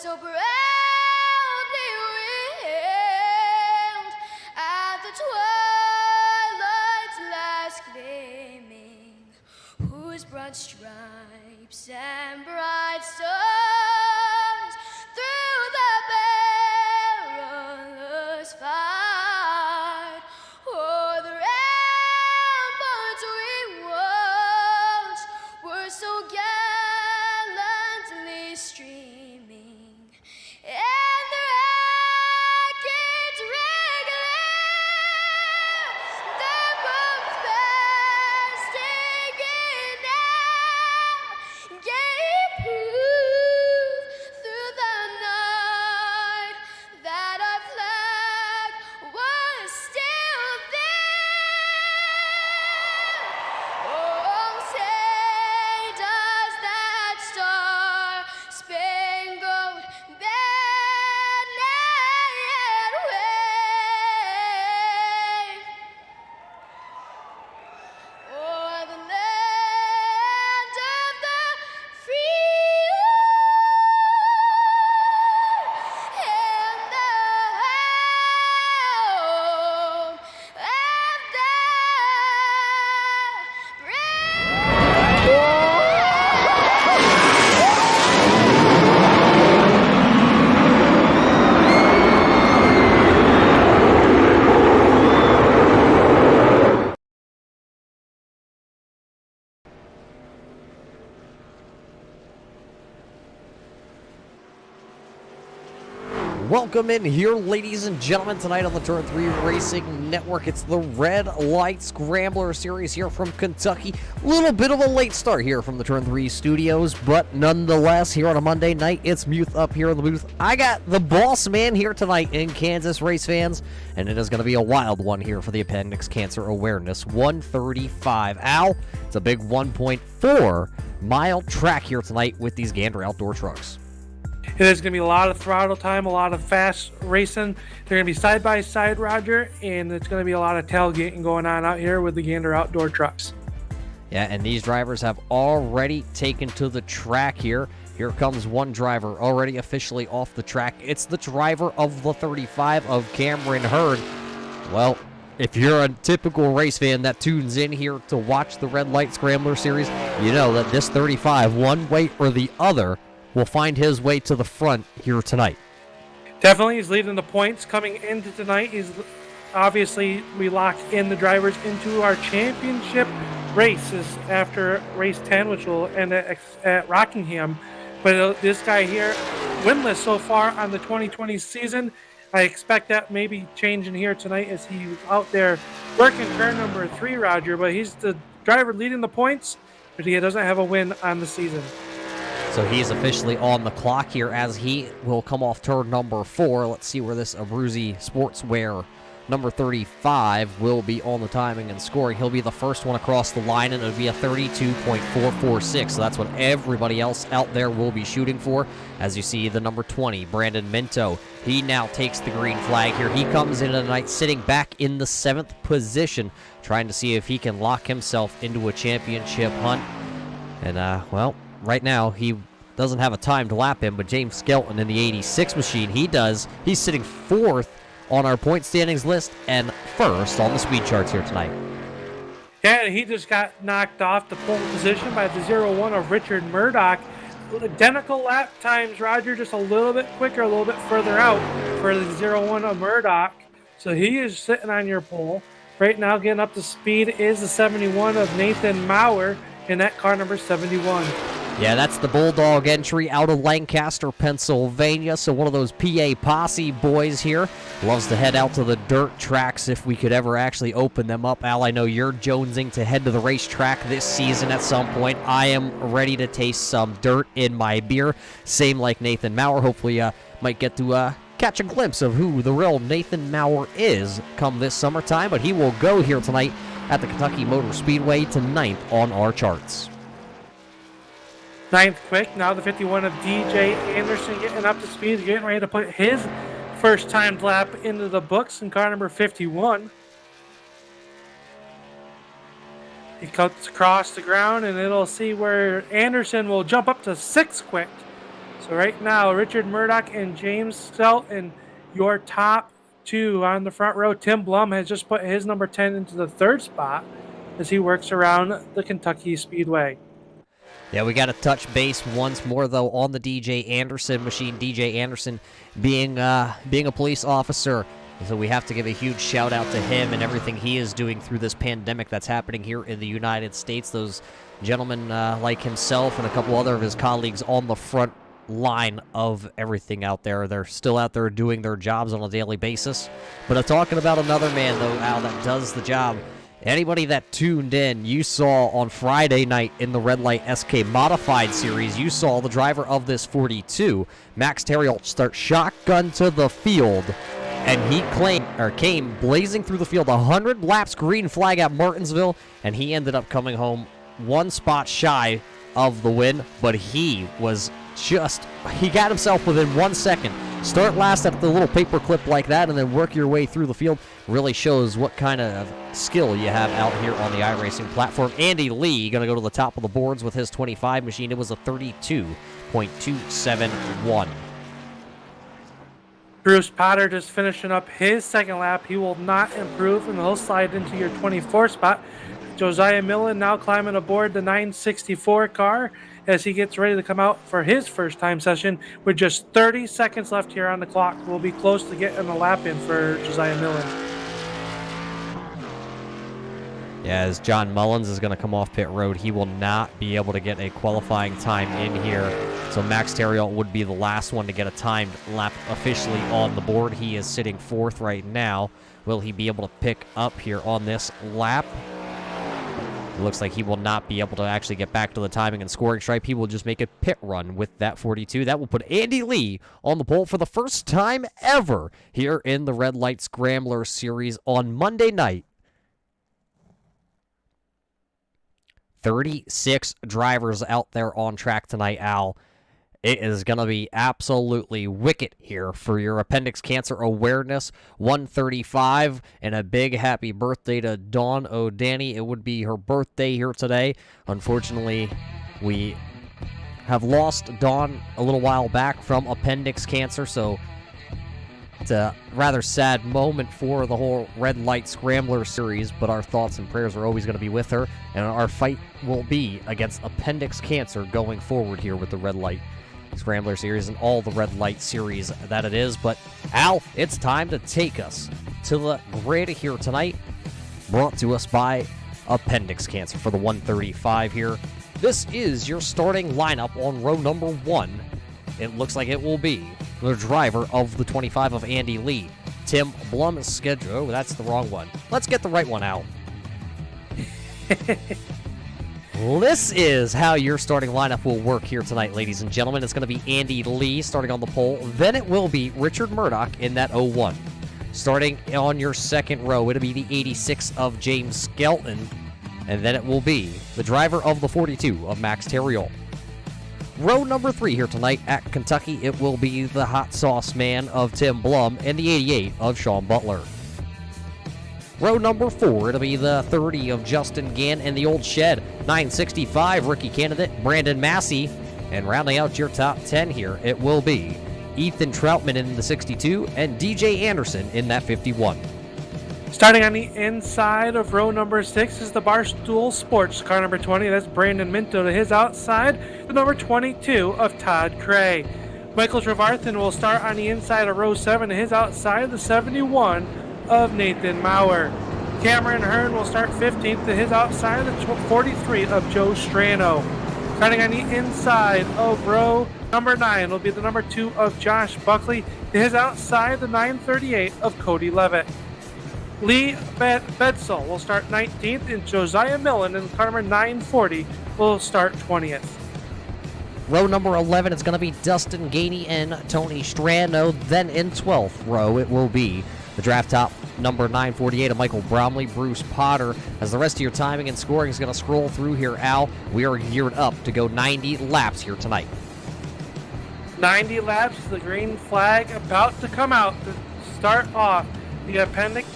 so proudly wailed at the twilight's last gleaming, whose broad stripes and bright stars through the perilous fight o'er the ramparts we watched were so gallantly streaming, and the rockets regular the bombs bursting in air gave proof through the night that our flag was still there. Oh, say does that star-spangled banner yet wave o'er the land of the free and the home of the Welcome in here, ladies and gentlemen, tonight on the Turn 3 Racing Network. It's the Red Light Scrambler series here from Kentucky. A little bit of a late start here from the Turn 3 studios, but nonetheless, here on a Monday night, it's Muth up here in the booth. I got the boss man here tonight in Kansas, race fans, and it is going to be a wild one here for the Appendix Cancer Awareness 135. Al, it's a big 1.4-mile track here tonight with these Gander Outdoor trucks. There's going to be a lot of throttle time, a lot of fast racing. They're going to be side by side, Roger, and it's going to be a lot of tailgating going on out here with the Gander Outdoor trucks. Yeah, and these drivers have already taken to the track here. Here comes one driver already officially off the track. It's the driver of the 35 of Cameron Hurd. Well, if you're a typical race fan that tunes in here to watch the Red Light Scrambler series, you know that this 35, one way or the other, will find his way to the front here tonight. Definitely, he's leading the points coming into tonight. He's obviously, we lock in the drivers into our championship races after race 10, which will end at Rockingham. But this guy here, winless so far on the 2020 season. I expect that maybe changing here tonight as he's out there working turn number 3, Roger. But he's the driver leading the points, but he doesn't have a win on the season. So he's officially on the clock here as he will come off turn number 4. Let's see where this Abruzzi Sportswear number 35 will be on the timing and scoring. He'll be the first one across the line, and it'll be a 32.446. So that's what everybody else out there will be shooting for. As you see, the number 20, Brandon Minto, he now takes the green flag here. He comes in tonight sitting back in the 7th position, trying to see if he can lock himself into a championship hunt. And, well, right now, he doesn't have a time to lap him, but James Skelton in the 86 machine, he does. He's sitting 4th on our point standings list and 1st on the speed charts here tonight. Yeah, he just got knocked off the pole position by the 0-1 of Richard Murdoch. Identical lap times, Roger, just a little bit quicker, a little bit further out for the 0-1 of Murdoch. So he is sitting on your pole. Right now, getting up to speed is the 71 of Nathan Maurer in that car number 71. Yeah, that's the Bulldog entry out of Lancaster, Pennsylvania. So one of those PA Posse boys here loves to head out to the dirt tracks if we could ever actually open them up. Al, I know you're jonesing to head to the racetrack this season at some point. I am ready to taste some dirt in my beer. Same like Nathan Maurer. Hopefully might get to catch a glimpse of who the real Nathan Maurer is come this summertime. But he will go here tonight at the Kentucky Motor Speedway to 9th on our charts. 9th quick. Now the 51 of DJ Anderson getting up to speed, getting ready to put his first time lap into the books in car number 51. He cuts across the ground, and it'll see where Anderson will jump up to 6th quick So right now, Richard Murdoch and James Skelton, your top two on the front row. Tim Blum has just put his number 10 into the third spot as he works around the Kentucky Speedway. Yeah, we got to touch base once more, though, on the DJ Anderson machine. DJ Anderson being a police officer. So we have to give a huge shout out to him and everything he is doing through this pandemic that's happening here in the United States. Those gentlemen like himself and a couple other of his colleagues on the front line of everything out there. They're still out there doing their jobs on a daily basis. But I'm talking about another man, though, Al, that does the job. Anybody that tuned in, you saw on Friday night in the Red Light SK Modified Series, you saw the driver of this 42, Max Terriol, start shotgun to the field, and he came blazing through the field, 100 laps green flag at Martinsville, and he ended up coming home one spot shy of the win, but he got himself within 1 second. Start last at the little paper clip like that and then work your way through the field really shows what kind of skill you have out here on the iRacing platform. Andy Lee going to go to the top of the boards with his 25 machine. It was a 32.271. Bruce Potter just finishing up his second lap. He will not improve, and he'll slide into your 24 spot. Josiah Millen now climbing aboard the 964 car as he gets ready to come out for his first time session with just 30 seconds left here on the clock. We'll be close to getting a lap in for Josiah Millen. Yeah, as John Mullins is going to come off pit road, he will not be able to get a qualifying time in here. So Max Terriol would be the last one to get a timed lap officially on the board. He is sitting fourth right now. Will he be able to pick up here on this lap? It looks like he will not be able to actually get back to the timing and scoring stripe. He will just make a pit run with that 42. That will put Andy Lee on the pole for the first time ever here in the Red Light Scrambler Series on Monday night. 36 drivers out there on track tonight, Al. It is going to be absolutely wicked here for your Appendix Cancer Awareness 135. And a big happy birthday to Dawn Oldani. It would be her birthday here today. Unfortunately, we have lost Dawn a little while back from appendix cancer, so it's a rather sad moment for the whole Red Light Scrambler series, but our thoughts and prayers are always going to be with her, and our fight will be against appendix cancer going forward here with the Red Light Scrambler series and all the Red Light series that it is. But Al, it's time to take us to the grid here tonight, brought to us by Appendix Cancer for the 135 here. This is your starting lineup on row number 1. It looks like it will be the driver of the 25 of Andy Lee, Tim Blum is scheduled. Oh, that's the wrong one. Let's get the right one out. This is how your starting lineup will work here tonight, ladies and gentlemen. It's going to be Andy Lee starting on the pole. Then it will be Richard Murdoch in that 01. Starting on your second row, it'll be the 86 of James Skelton. And then it will be the driver of the 42 of Max Terriol. Row number 3 here tonight at Kentucky, it will be the hot sauce man of Tim Blum and the 88 of Sean Butler. Row number 4, it'll be the 30 of Justin Gann and the old shed, 965 rookie candidate Brandon Massey. And rounding out your top 10 here, it will be Ethan Troutman in the 62 and DJ Anderson in that 51. Starting on the inside of row number 6 is the Barstool Sports car number 20. That's Brandon Minto to his outside. The number 22 of Todd Cray. Michael Trevarthen will start on the inside of row 7 to his outside. The 71 of Nathan Maurer. Cameron Hearn will start 15th to his outside. The 43 of Joe Strano. Starting on the inside of row number 9 will be the number 2 of Josh Buckley. To his outside, the 938 of Cody Levitt. Lee Bedsall will start 19th, and Josiah Millen in car number 940 will start 20th. Row number 11, it's going to be Dustin Gainey and Tony Strano. Then in 12th row, it will be the draft top number 948 of Michael Bromley, Bruce Potter. As the rest of your timing and scoring is going to scroll through here, Al, we are geared up to go 90 laps here tonight. 90 laps, the green flag about to come out to start off the Appendix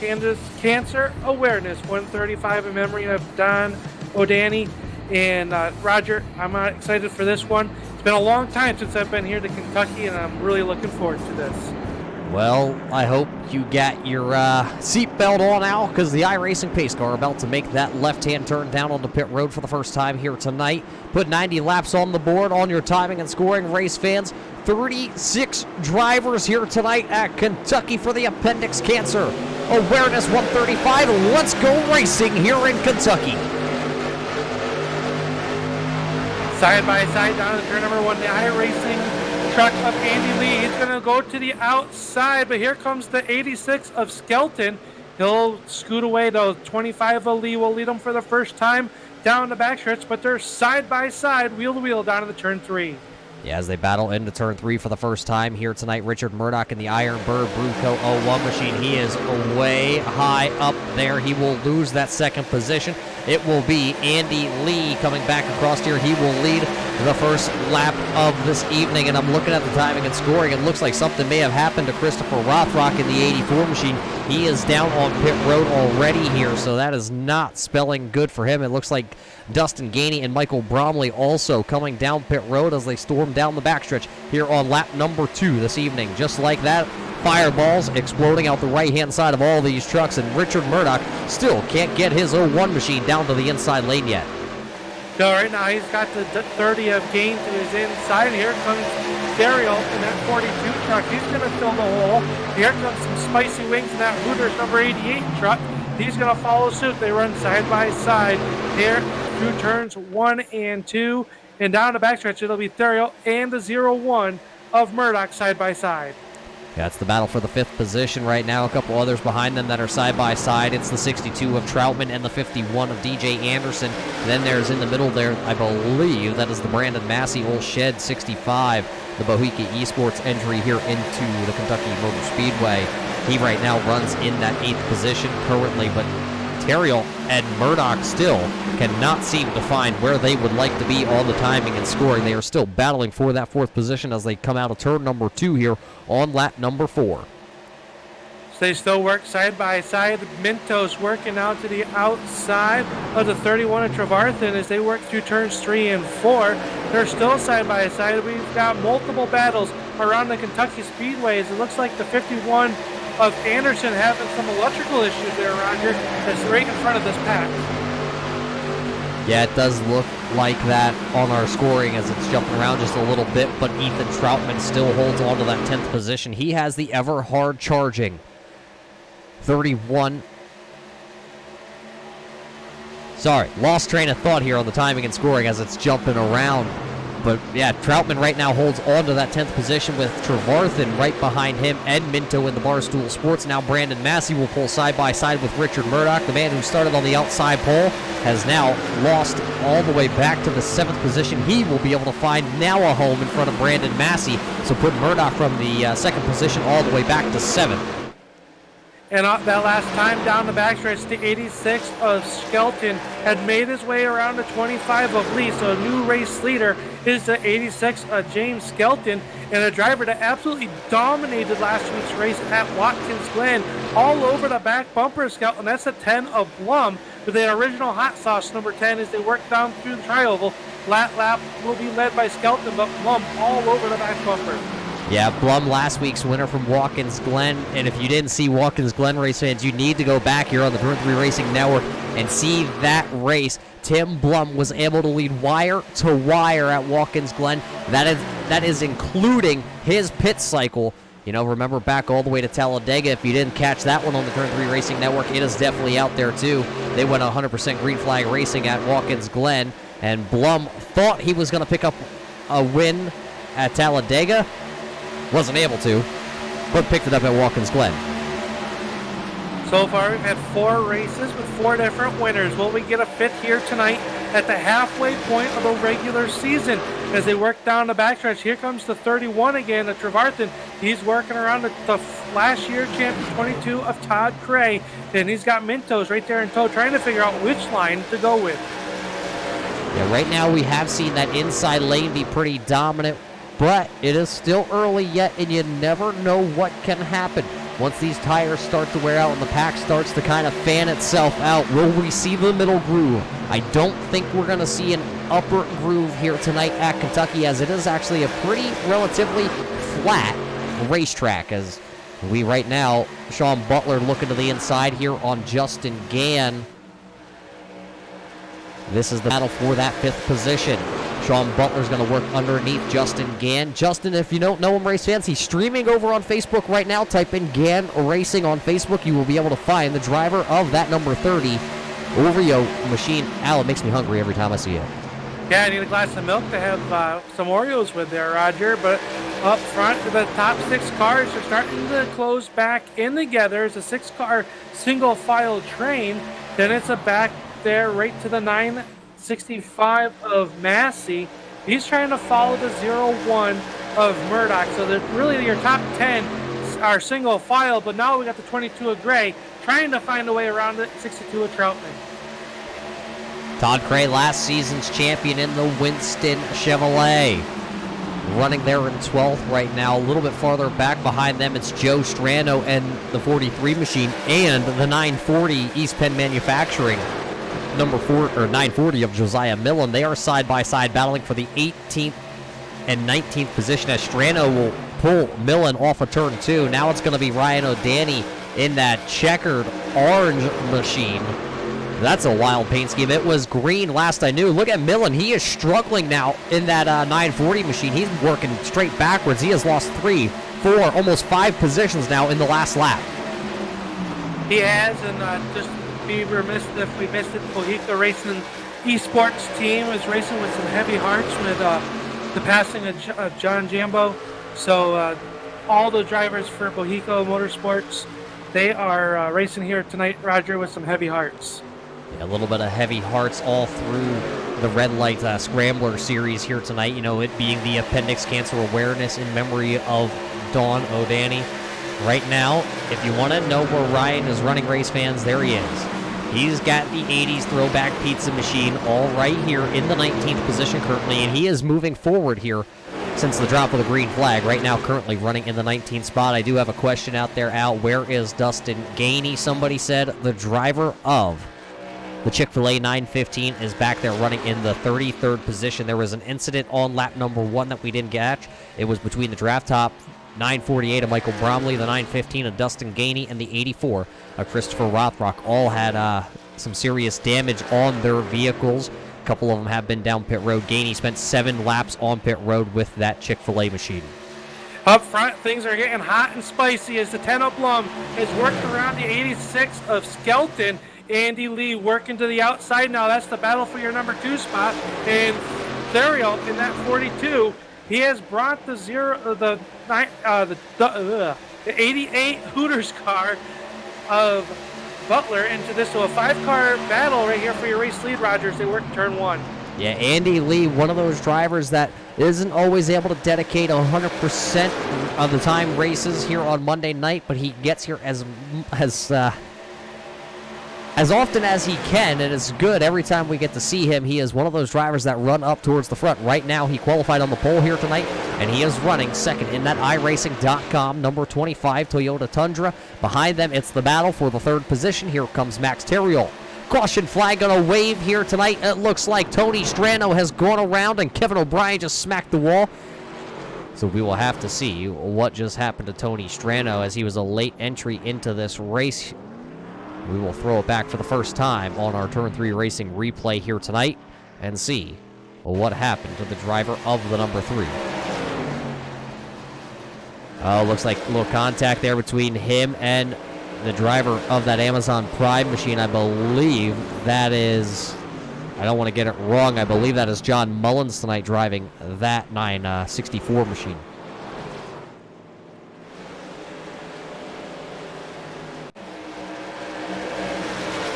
Cancer Awareness 135 in memory of Don Oldani. And Roger, I'm excited for this one. It's been a long time since I've been here to Kentucky, and I'm really looking forward to this. Well, I hope you got your seatbelt on now, because the iRacing pace car are about to make that left-hand turn down onto pit road for the first time here tonight. Put 90 laps on the board on your timing and scoring, race fans. 36 drivers here tonight at Kentucky for the Appendix Cancer Awareness 135. Let's go racing here in Kentucky. Side by side down to turn number 1, the iRacing truck of Andy Lee. He's going to go to the outside, but here comes the 86 of Skelton. He'll scoot away. The 25 of Lee will lead him for the first time down the backstretch, but they're side by side, wheel to wheel down to the turn 3. Yeah, as they battle into turn 3 for the first time here tonight, Richard Murdoch in the Iron Bird Bruco 01 machine. He is way high up there. He will lose that second position. It will be Andy Lee coming back across here. He will lead the first lap of this evening, and I'm looking at the timing and scoring. It looks like something may have happened to Christopher Rothrock in the 84 machine. He is down on pit road already here, so that is not spelling good for him. It looks like Dustin Gainey and Michael Bromley also coming down pit road as they storm down the backstretch here on lap number 2 this evening. Just like that, fireballs exploding out the right-hand side of all these trucks, and Richard Murdoch still can't get his 01 machine down to the inside lane yet. So right now he's got the 30 of gain to his inside. Here comes Daryl in that 42 truck. He's going to fill the hole. Here comes some spicy wings in that Hooters number 88 truck. He's going to follow suit. They run side by side here through turns 1 and 2. And down the backstretch, it'll be Theriot and the 01 of Murdoch side by side. That's the battle for the 5th position right now. A couple others behind them that are side by side. It's the 62 of Troutman and the 51 of DJ Anderson. And then there's in the middle there, I believe, that is the Brandon Massey Old Shed 65, the Bohica Esports entry here into the Kentucky Motor Speedway. He right now runs in that 8th position currently, but Terriel and Murdoch still cannot seem to find where they would like to be on the timing and scoring. They are still battling for that 4th position as they come out of turn number 2 here on lap number 4. So they still work side by side. Mintos working out to the outside of the 31 of Trevarthen as they work through turns 3 and 4. They're still side by side. We've got multiple battles around the Kentucky Speedways. It looks like the 51 of Anderson having some electrical issues there around here. That's right in front of this pack. Yeah, it does look like that on our scoring as it's jumping around just a little bit, but Ethan Troutman still holds on to that 10th position. He has the ever hard charging 31. Sorry, lost train of thought here on the timing and scoring as it's jumping around. But yeah, Troutman right now holds on to that 10th position with Trevarthen right behind him, Ed Minto in the Barstool Sports. Now Brandon Massey will pull side by side with Richard Murdoch. The man who started on the outside pole has now lost all the way back to the 7th position. He will be able to find now a home in front of Brandon Massey, so put Murdoch from the 2nd position all the way back to 7th. And that last time down the backstretch, the 86 of Skelton had made his way around the 25 of Lee. So a new race leader is the 86 of James Skelton, and a driver that absolutely dominated last week's race at Watkins Glen all over the back bumper of Skelton. That's the 10 of Blum with the original hot sauce number 10 as they work down through the trioval. Lap will be led by Skelton, but Blum all over the back bumper. Yeah, Blum last week's winner from Watkins Glen, and if you didn't see Watkins Glen race fans, you need to go back here on the Turn 3 Racing Network and see that race. Tim Blum was able to lead wire to wire at Watkins Glen. That is including his pit cycle. You know, remember back all the way to Talladega. If you didn't catch that one on the Turn 3 Racing Network, it is definitely out there too. They went 100% green flag racing at Watkins Glen, and Blum thought he was going to pick up a win at Talladega. Wasn't able to, but picked it up at Watkins Glen. So far, we've had 4 races with 4 different winners. Will we get a 5th here tonight at the halfway point of the regular season as they work down the backstretch? Here comes the 31 again, the Trevarthen. He's working around the last year champion 22 of Todd Cray, and he's got Mintos right there in tow, trying to figure out which line to go with. Yeah, right now we have seen that inside lane be pretty dominant, but it is still early yet, and you never know what can happen. Once these tires start to wear out and the pack starts to kind of fan itself out, will we see the middle groove? I don't think we're going to see a upper groove here tonight at Kentucky, as it is actually a pretty relatively flat racetrack. As we right now, Sean Butler looking to the inside here on Justin Gann. This is the battle for that 5th position. Sean Butler's going to work underneath Justin Gann. Justin, if you don't know him, race fans, he's streaming over on Facebook right now. Type in Gann Racing on Facebook. You will be able to find the driver of that number 30 Oreo machine. Al, it makes me hungry every time I see it. Yeah, I need a glass of milk to have some Oreos with there, Roger. But up front, the top 6 cars are starting to close back in together. It's a 6-car single file train. Then it's a back there right to the 965 of Massey. He's trying to follow the 01 of Murdoch. So that really your top 10 are single file, but now we got the 22 of Gray trying to find a way around the 62 of Troutman. Todd Cray, last season's champion in the Winston Chevrolet. Running there in 12th right now. A little bit farther back behind them, it's Joe Strano and the 43 machine and the 940 East Penn Manufacturing. Number 940 of Josiah Millen. They are side by side battling for the 18th and 19th position as Strano will pull Millen off of turn 2. Now it's going to be Ryan Oldani in that checkered orange machine. That's a wild paint scheme. It was green last I knew. Look at Millen. He is struggling now in that 940 machine. He's working straight backwards. He has lost 3, 4, almost 5 positions now in the last lap. He has, and just be remiss if we missed it. Bohica Racing Esports team is racing with some heavy hearts with the passing of John Jambo. So all the drivers for Bohica Motorsports, they are racing here tonight, Roger, with some heavy hearts. Yeah, a little bit of heavy hearts all through the Red Light Scrambler series here tonight. You know, it being the Appendix Cancer Awareness in memory of Don Oldani. Right now, if you want to know where Ryan is running, race fans, there he is. He's got the 80s throwback pizza machine all right here in the 19th position currently, and he is moving forward here since the drop of the green flag. Right now, currently running in the 19th spot. I do have a question out there, Al. Where is Dustin Gainey? Somebody said the driver of the Chick-fil-A 915 is back there running in the 33rd position. There was an incident on lap number 1 that we didn't catch. It was between the draft top 948 of Michael Bromley, the 915 of Dustin Gainey, and the 84 of Christopher Rothrock. All had some serious damage on their vehicles. A couple of them have been down pit road. Gainey spent 7 laps on pit road with that Chick-fil-A machine. Up front, things are getting hot and spicy as the 10 of Blum is working around the 86 of Skelton. Andy Lee working to the outside. Now that's the battle for your number 2 spot. And Theriault in that 42. He has brought the 88 Hooters car of Butler into this. So a 5-car battle right here for your race lead, Rogers. They work turn 1. Yeah, Andy Lee, one of those drivers that isn't always able to dedicate 100% of the time races here on Monday night, but he gets here as often as he can, and it's good every time we get to see him. He is one of those drivers that run up towards the front. Right now, he qualified on the pole here tonight, and he is running second in that iRacing.com number 25 Toyota Tundra. Behind them, it's the battle for the 3rd position. Here comes Max Theriault. Caution flag on a wave here tonight. It looks like Tony Strano has gone around, and Kevin O'Brien just smacked the wall. So we will have to see what just happened to Tony Strano as he was a late entry into this race. We will throw it back for the first time on our Turn 3 Racing replay here tonight and see what happened to the driver of the number 3. Oh, looks like a little contact there between him and the driver of that Amazon Prime machine. I believe that is, I don't want to get it wrong, I believe that is John Mullins tonight driving that 964 machine.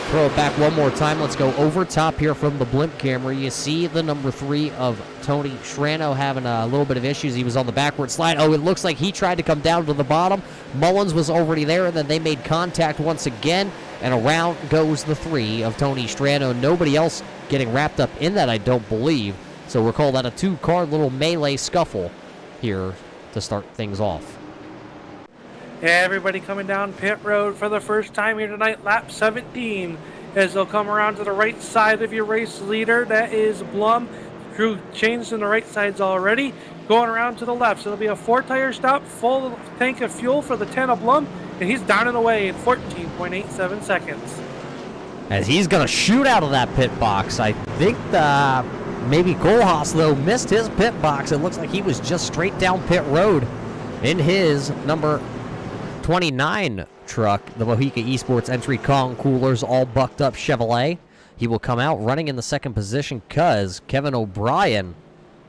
Throw it back one more time. Let's go over top here from the blimp camera. You see the number 3 of Tony Strano having a little bit of issues. He was on the backward slide. Oh, it looks like he tried to come down to the bottom. Mullins was already there, and then they made contact once again, and around goes the 3 of Tony Strano. Nobody else getting wrapped up in that, I don't believe. So we'll call that a 2-car little melee scuffle here to start things off. Yeah, everybody coming down pit road for the first time here tonight, lap 17, as they'll come around to the right side of your race leader. That is Blum. crew changed in the right sides already, going around to the left. So it'll be a 4-tire stop, full tank of fuel for the 10 of Blum, and he's down and away in 14.87 seconds. As he's going to shoot out of that pit box. I think maybe Kohlhaas, though, missed his pit box. It looks like he was just straight down pit road in his number 29 truck, the Mohica Esports Entry Kong Coolers, all bucked up Chevrolet. He will come out running in the second position because Kevin O'Brien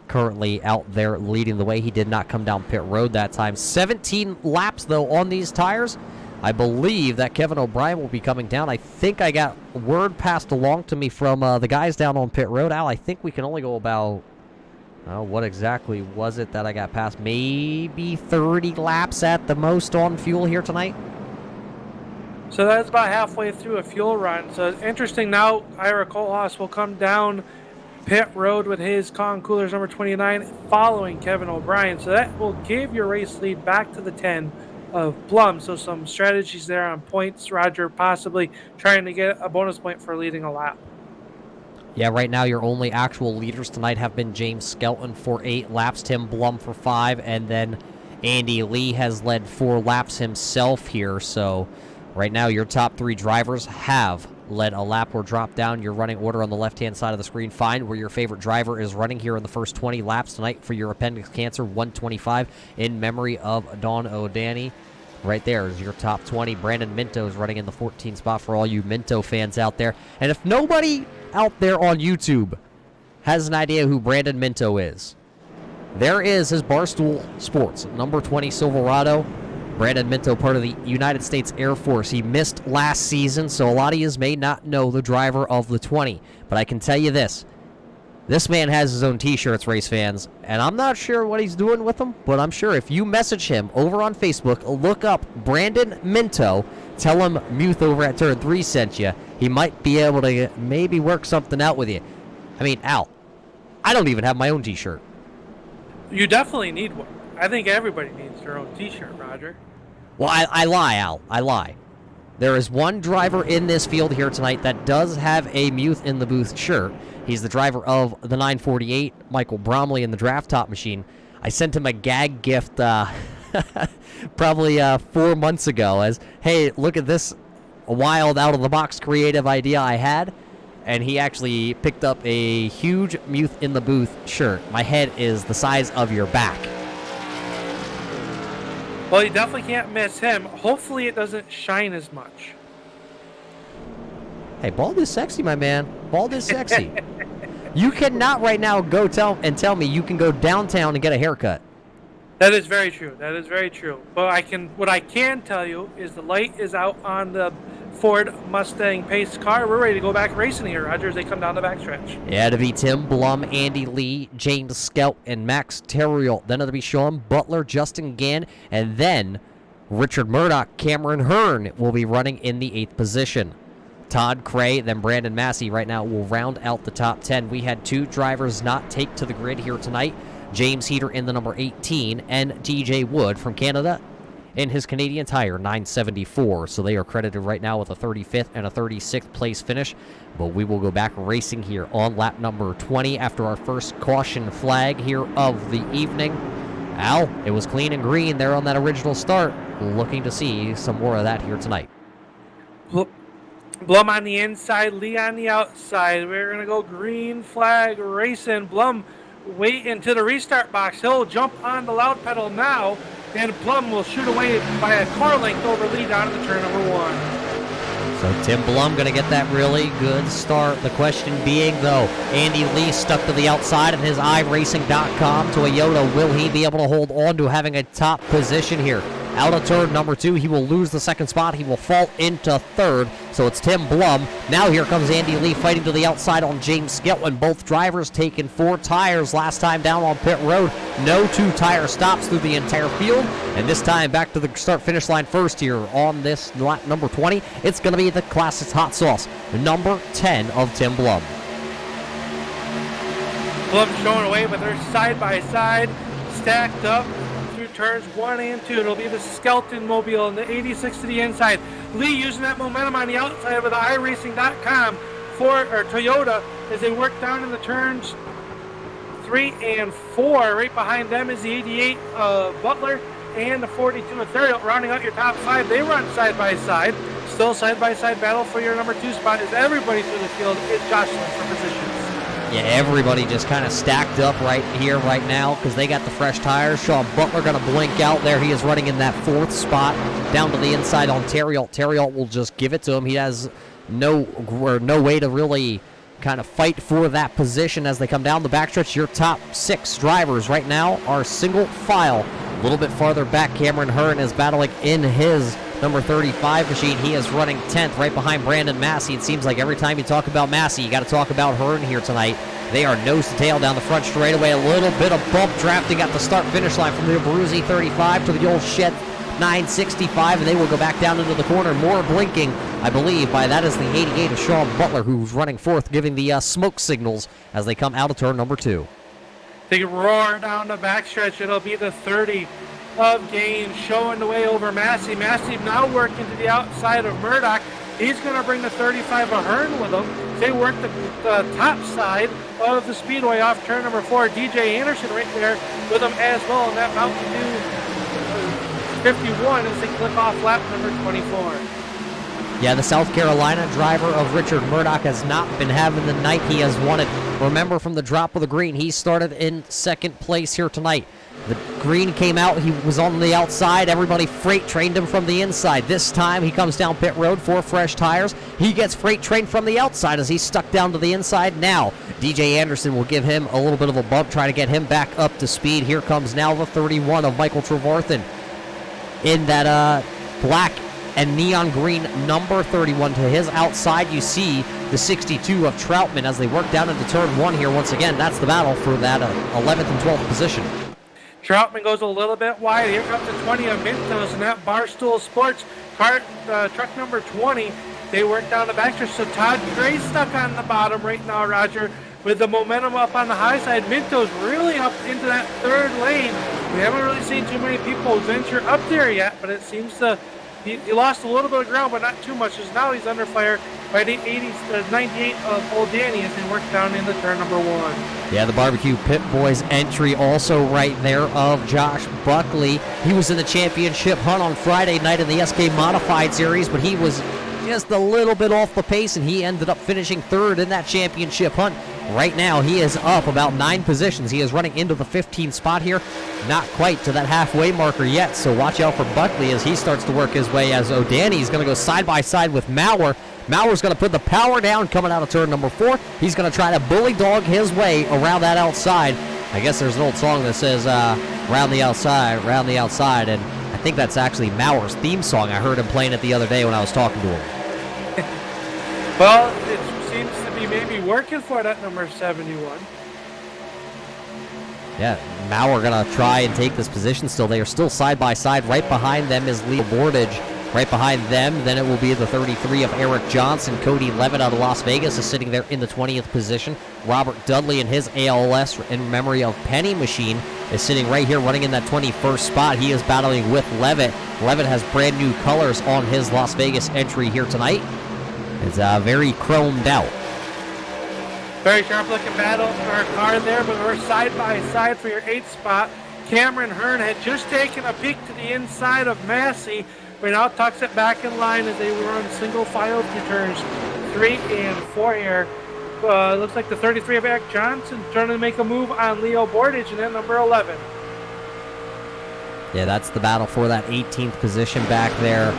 currently out there leading the way. He did not come down pit road that time. 17 laps, though, on these tires. I believe that Kevin O'Brien will be coming down. I think I got word passed along to me from the guys down on pit road. Al, I think we can only go about, what exactly was it that I got past? Maybe 30 laps at the most on fuel here tonight. So that's about halfway through a fuel run. So it's interesting now, Ira Kohlhaas will come down pit road with his Kong Coolers number 29 following Kevin O'Brien. So that will give your race lead back to the 10 of Blum. So some strategies there on points. Roger possibly trying to get a bonus point for leading a lap. Yeah, right now your only actual leaders tonight have been James Skelton for 8 laps, Tim Blum for 5, and then Andy Lee has led 4 laps himself here. So right now your top 3 drivers have led a lap or dropped down your running order on the left-hand side of the screen. Find where your favorite driver is running here in the first 20 laps tonight for your Appendix Cancer 125 in memory of Don Oldani. Right there is your top 20. Brandon Minto is running in the 14th spot for all you Minto fans out there. And if nobody out there on YouTube has an idea who Brandon Minto is, there is his Barstool Sports number 20 Silverado. Brandon Minto, part of the United States Air Force. He missed last season, so a lot of you may not know the driver of the 20. But I can tell you this. This man has his own t-shirts, race fans, and I'm not sure what he's doing with them, but I'm sure if you message him over on Facebook, look up Brandon Minto, tell him Muth over at Turn 3 sent you, he might be able to maybe work something out with you. I mean, Al, I don't even have my own t-shirt. You definitely need one. I think everybody needs their own t-shirt, Roger. Well, I lie, Al. I lie. There is one driver in this field here tonight that does have a Muth in the Booth shirt. He's the driver of the 948, Michael Bromley, in the Draft Top machine. I sent him a gag gift probably 4 months ago as, hey, look at this wild out-of-the-box creative idea I had. And he actually picked up a huge Muth in the Booth shirt. My head is the size of your back. Well, you definitely can't miss him. Hopefully it doesn't shine as much. Hey, bald is sexy, my man. Bald is sexy. You cannot right now go tell me you can go downtown and get a haircut. That is very true. That is very true. But what I can tell you is the light is out on the Ford Mustang Pace car. We're ready to go back racing here, Roger, as they come down the backstretch. Yeah, it'll be Tim Blum, Andy Lee, James Skelton, and Max Terriel. Then it'll be Sean Butler, Justin Gann, and then Richard Murdoch, Cameron Hearn will be running in the 8th position. Todd Cray, then Brandon Massey right now will round out the top 10. We had 2 drivers not take to the grid here tonight. James Heater in the number 18 and TJ Wood from Canada in his Canadian Tire 974. So they are credited right now with a 35th and a 36th place finish. But we will go back racing here on lap number 20 after our first caution flag here of the evening. Al, it was clean and green there on that original start. Looking to see some more of that here tonight. Blum on the inside, Lee on the outside. We're going to go green flag racing. Blum waiting to the restart box. He'll jump on the loud pedal now, and Blum will shoot away by a car length over Lee down to the turn number 1. So Tim Blum going to get that really good start. The question being, though, Andy Lee stuck to the outside in his iRacing.com Toyota. Will he be able to hold on to having a top position here? Out of turn number 2, he will lose the second spot. He will fall into 3rd. So it's Tim Blum. Now here comes Andy Lee fighting to the outside on James Skelton. Both drivers taking 4 tires last time down on pit road. No 2-tire stops through the entire field. And this time back to the start-finish line first here on this lap number 20. It's going to be the Classics Hot Sauce, number 10 of Tim Blum. Blum showing away, but they're side-by-side, stacked up. Turns 1 and 2. It'll be the Skelton Mobile and the 86 to the inside. Lee using that momentum on the outside with the iRacing.com for Toyota as they work down in the turns 3 and 4. Right behind them is the 88 Butler and the 42 Ethereal. Rounding out your top 5, they run side by side. Still side by side battle for your number 2 spot as everybody through the field is jostling for positions. Yeah, everybody just kind of stacked up right here, right now, because they got the fresh tires. Sean Butler going to blink out there. He is running in that 4th spot down to the inside on Terriot. Terriot will just give it to him. He has no way to really kind of fight for that position as they come down the backstretch. Your top 6 drivers right now are single file. A little bit farther back, Cameron Hearn is battling in his number 35 machine. He is running 10th right behind Brandon Massey. It seems like every time you talk about Massey, you got to talk about Hearn here tonight. They are nose to tail down the front straightaway. A little bit of bump drafting at the start-finish line from the Abruzzi 35 to the old Shed 965, and they will go back down into the corner. More blinking, I believe, by that is the 88 of Sean Butler, who's running 4th, giving the smoke signals as they come out of turn number 2. They roar down the backstretch. It'll be the 30 of Gaines showing the way over Massey. Massey now working to the outside of Murdoch. He's going to bring the 35 of Hearn with him. They work the top side of the speedway off turn number 4. DJ Anderson right there with him as well. And that Mountain Dew 51 as they click off lap number 24. Yeah, the South Carolina driver of Richard Murdoch has not been having the night he has wanted. Remember, from the drop of the green, he started in 2nd place here tonight. The green came out, he was on the outside, everybody freight trained him from the inside. This time he comes down pit road for fresh tires. He gets freight trained from the outside as he's stuck down to the inside. Now, DJ Anderson will give him a little bit of a bump, try to get him back up to speed. Here comes now the 31 of Michael Trevarthen in that black and neon green number 31 to his outside. You see the 62 of Troutman as they work down into turn 1 here once again. That's the battle for that 11th and 12th position. Troutman goes a little bit wide. Here comes the 20 of Mintos and that Barstool Sports car, truck number 20. They work down the backstretch. So Todd Gray's stuck on the bottom right now, Roger, with the momentum up on the high side. Mintos really up into that 3rd lane. We haven't really seen too many people venture up there yet, but it seems to he lost a little bit of ground, but not too much, as now he's under fire by the 98 of Oldani as they work down into turn number 1. Yeah, the Barbecue Pit Boys entry also right there of Josh Buckley. He was in the championship hunt on Friday night in the SK Modified Series, but he was just a little bit off the pace, and he ended up finishing 3rd in that championship hunt. Right now, he is up about 9 positions. He is running into the 15th spot here. Not quite to that halfway marker yet, so watch out for Buckley as he starts to work his way, as Oldani is going to go side by side with Maurer. Maurer's going to put the power down coming out of turn number 4. He's going to try to bully dog his way around that outside. I guess there's an old song that says, round the outside, and I think that's actually Maurer's theme song. I heard him playing it the other day when I was talking to him. Well, it seems to be maybe working for that number 71. Yeah, Maurer going to try and take this position still. They are still side by side. Right behind them is Leo Bordage. Right behind them, then it will be the 33 of Eric Johnson. Cody Levitt out of Las Vegas is sitting there in the 20th position. Robert Dudley in his ALS in memory of Penny Machine is sitting right here running in that 21st spot. He is battling with Levitt. Levitt has brand new colors on his Las Vegas entry here tonight. It's very chromed out. Very sharp looking battle for our car there, but we're side by side for your 8th spot. Cameron Hearn had just taken a peek to the inside of Massey, but now tucks it back in line as they run single file through turns 3 and 4 here. Looks like the 33 of Eric Johnson trying to make a move on Leo Bordage and then number 11. Yeah, that's the battle for that 18th position back there.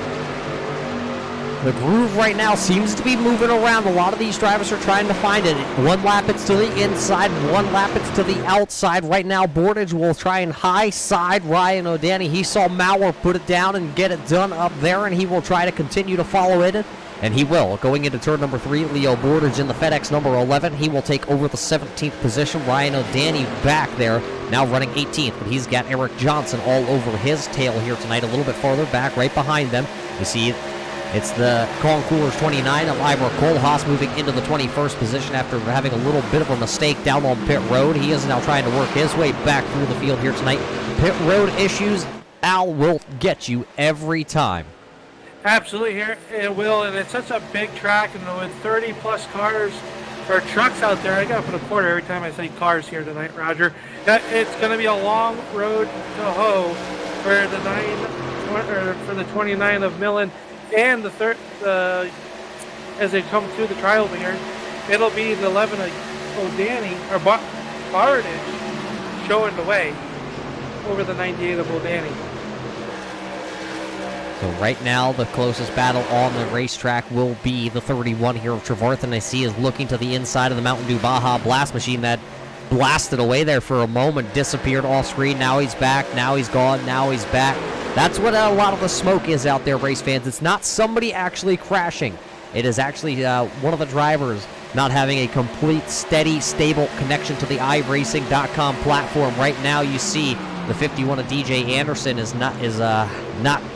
The groove right now seems to be moving around. A lot of these drivers are trying to find it. One lap it's to the inside, one lap it's to the outside. Right now, Bordage will try and high side Ryan Oldani. He saw Maurer put it down and get it done up there, and he will try to continue to follow it. And he will. Going into turn number 3, Leo Bordage in the FedEx number 11. He will take over the 17th position. Ryan Oldani back there, now running 18th, but he's got Eric Johnson all over his tail here tonight, a little bit farther back, right behind them. You see it's the Concours 29 of Ivor Kohlhaas moving into the 21st position after having a little bit of a mistake down on pit road. He is now trying to work his way back through the field here tonight. Pit road issues, Al will get you every time. Absolutely, here it will, and it's such a big track, and with 30 plus cars or trucks out there. I gotta put a quarter every time I say cars here tonight, Roger. It's gonna be a long road to hoe for the 29 of Millen and as they come through the trial here. It'll be the 11 of Oldani or Bardage showing the way over the 98 of Oldani. So right now, the closest battle on the racetrack will be the 31 here of Trevarthen. I see is looking to the inside of the Mountain Dew Baja blast machine that blasted away there for a moment, disappeared off screen. Now he's back, now he's gone, now he's back. That's what a lot of the smoke is out there, race fans. It's not somebody actually crashing. It is actually one of the drivers not having a complete, steady, stable connection to the iRacing.com platform. Right now, you see the 51 of DJ Anderson is not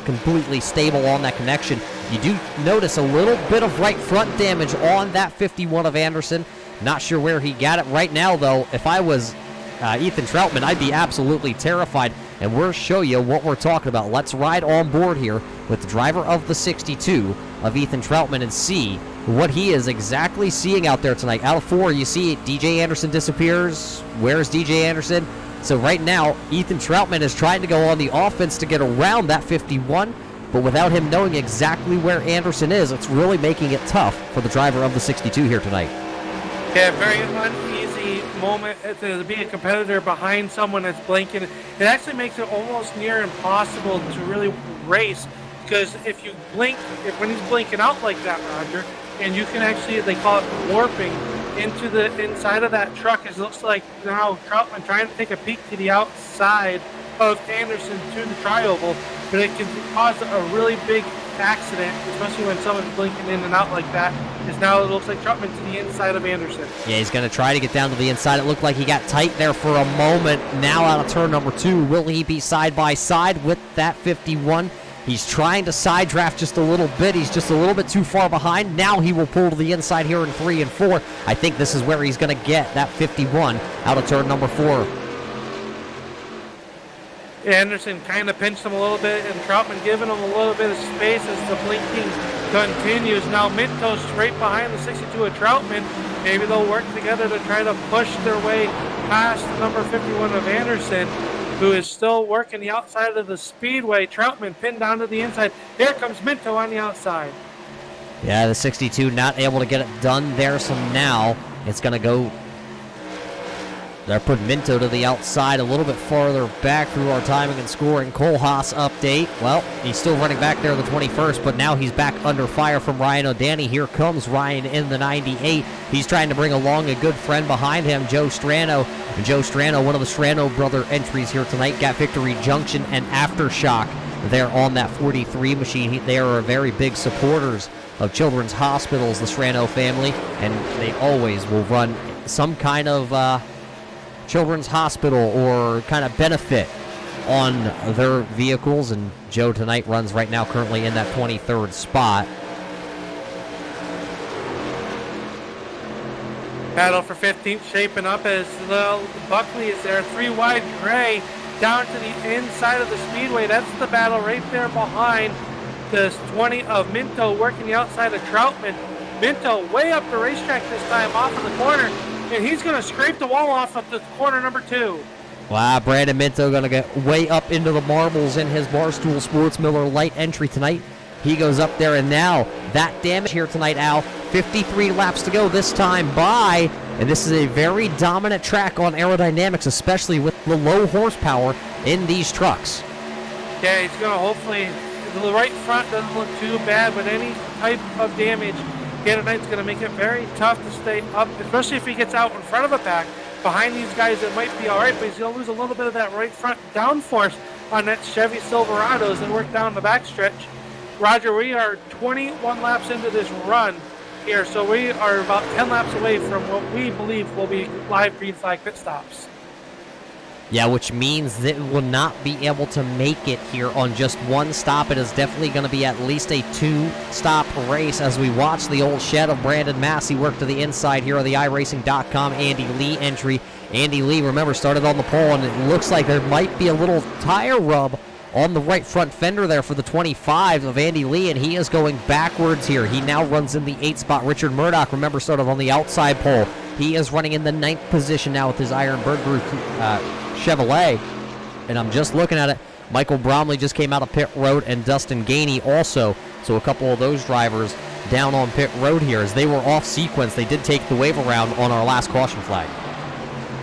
completely stable on that connection. You do notice a little bit of right front damage on that 51 of Anderson. Not sure where he got it right now, though. If I was Ethan Troutman, I'd be absolutely terrified. And we'll show you what we're talking about. Let's ride on board here with the driver of the 62 of Ethan Troutman and see what he is exactly seeing out there tonight. Out of 4, you see DJ Anderson disappears. Where's DJ Anderson? So right now, Ethan Troutman is trying to go on the offense to get around that 51, but without him knowing exactly where Anderson is, it's really making it tough for the driver of the 62 here tonight. Yeah, very uneasy moment to be a competitor behind someone that's blinking. It actually makes it almost near impossible to really race, because if you blink, when he's blinking out like that, Roger, and you can actually, they call it warping, into the inside of that truck. It looks like now Troutman trying to take a peek to the outside of Anderson to the tri-oval, but it can cause a really big accident, especially when someone's blinking in and out like that. Is now it looks like Troutman to the inside of Anderson. Yeah, he's going to try to get down to the inside. It looked like he got tight there for a moment. Now out of turn number 2, will he be side by side with that 51? He's trying to side draft just a little bit. He's just a little bit too far behind. Now he will pull to the inside here in 3 and 4. I think this is where he's going to get that 51 out of turn number 4. Anderson kind of pinched him a little bit, and Troutman giving him a little bit of space as the blinking continues. Now Minto's right behind the 62 of Troutman. Maybe they'll work together to try to push their way past number 51 of Anderson, who is still working the outside of the speedway. Troutman pinned down to the inside. Here comes Minto on the outside. Yeah, the 62 not able to get it done there, so now it's going to go. They're putting Minto to the outside a little bit farther back through our timing and scoring. Cole Haas update. Well, he's still running back there the 21st, but now he's back under fire from Ryan Oldani. Here comes Ryan in the 98. He's trying to bring along a good friend behind him, Joe Strano. And Joe Strano, one of the Strano brother entries here tonight, got Victory Junction and Aftershock there on that 43 machine. They are very big supporters of Children's Hospitals, the Strano family, and they always will run some kind of Children's Hospital or kind of benefit on their vehicles, and Joe tonight runs right now currently in that 23rd spot. Battle for 15th shaping up as the Buckley is there. 3 wide Gray down to the inside of the speedway. That's the battle right there behind the 20 of Minto working the outside of Troutman. Minto way up the racetrack this time off of the corner, and he's going to scrape the wall off of the corner number 2. Wow, Brandon Minto going to get way up into the marbles in his Barstool Sports Miller Light entry tonight. He goes up there, and now that damage here tonight, Al. 53 laps to go this time by, and this is a very dominant track on aerodynamics, especially with the low horsepower in these trucks. Yeah, he's going to hopefully, the right front doesn't look too bad, but any type of damage here tonight's going to make it very tough to stay up, especially if he gets out in front of a pack. Behind these guys, it might be all right, but he's going to lose a little bit of that right front downforce on that Chevy Silverado as they work down the backstretch. Roger, we are 21 laps into this run here, so we are about 10 laps away from what we believe will be live green flag pit stops. Yeah, which means that it will not be able to make it here on just one stop. It is definitely going to be at least a 2-stop race as we watch the old shed of Brandon Massey work to the inside here on the iRacing.com Andy Lee entry. Andy Lee, remember, started on the pole, and it looks like there might be a little tire rub on the right front fender there for the 25 of Andy Lee, and he is going backwards here. He now runs in the 8 spot. Richard Murdoch, remember, started on the outside pole. He is running in the 9th position now with his Ironbird Chevrolet. And I'm just looking at it. Michael Bromley just came out of pit road, and Dustin Gainey also. So a couple of those drivers down on pit road here. As they were off sequence, they did take the wave around on our last caution flag.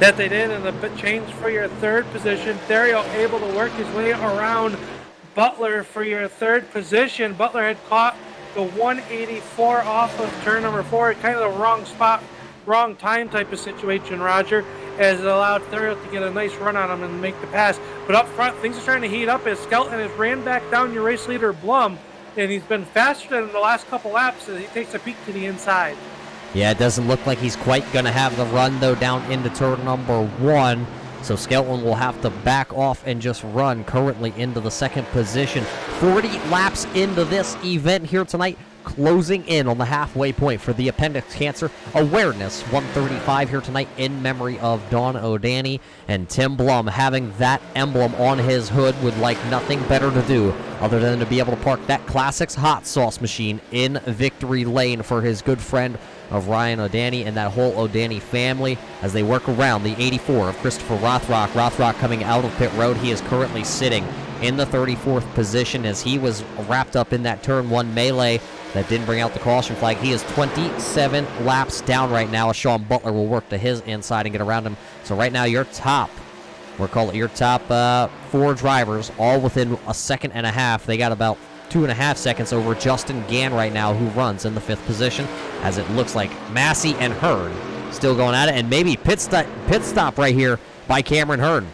That they did, and the change for your 3rd position. Therio able to work his way around Butler for your 3rd position. Butler had caught the 184 off of turn number 4, kind of the wrong spot, wrong time type of situation, Roger, as it allowed Therio to get a nice run on him and make the pass. But up front, things are starting to heat up as Skelton has ran back down your race leader, Blum, and he's been faster than the last couple laps as he takes a peek to the inside. Yeah, it doesn't look like he's quite going to have the run, though, down into turn number 1. So Skelton will have to back off and just run currently into the 2nd position. 40 laps into this event here tonight, closing in on the halfway point for the Appendix Cancer Awareness 135 here tonight in memory of Don Oldani. And Tim Blum, having that emblem on his hood, would like nothing better to do other than to be able to park that Classics hot sauce machine in victory lane for his good friend of Ryan Oldani and that whole Oldani family as they work around the 84 of Christopher Rothrock. Rothrock coming out of pit road. He is currently sitting in the 34th position as he was wrapped up in that turn 1 melee that didn't bring out the caution flag. He is 27 laps down right now as Sean Butler will work to his inside and get around him. So right now your top, we'll call it your top 4 drivers, all within a second and a half. They got about 2.5 seconds over Justin Gann right now, who runs in the 5th position, as it looks like Massey and Hearn still going at it, and maybe pit stop right here by Cameron Hearn.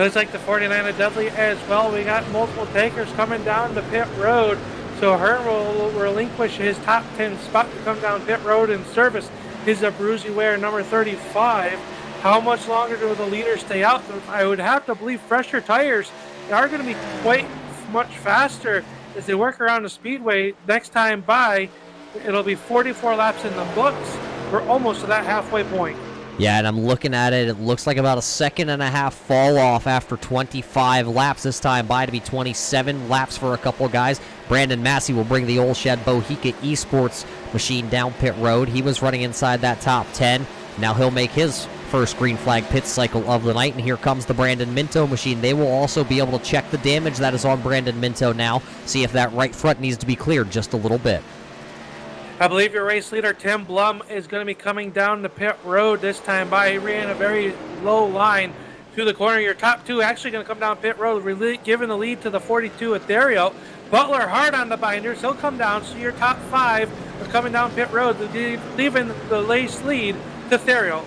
Looks like the 49 of Dudley as well. We got multiple takers coming down the pit road, so Hearn will relinquish his top 10 spot to come down pit road and service his Abruzzi wear number 35. How much longer do the leaders stay out? I would have to believe fresher tires are going to be quite much faster as they work around the speedway. Next time by, it'll be 44 laps in the books. We're almost to that halfway point. Yeah, and I'm looking at it. It looks like about a 1.5 seconds fall off after 25 laps. This time by to be 27 laps for a couple of guys. Brandon Massey will bring the Old Shed Bohica Esports machine down pit road. He was running inside that top 10. Now he'll make his first green flag pit cycle of the night, and here comes the Brandon Minto machine. They will also be able to check the damage that is on Brandon Minto now, see if that right front needs to be cleared just a little bit. I believe your race leader, Tim Blum, is going to be coming down the pit road this time by. He ran a very low line to the corner. Your top 2 actually going to come down pit road, giving the lead to the 42 Ethereal. Butler hard on the binders. He'll come down, so your top 5 are coming down pit road, leaving the race lead to Ethereal.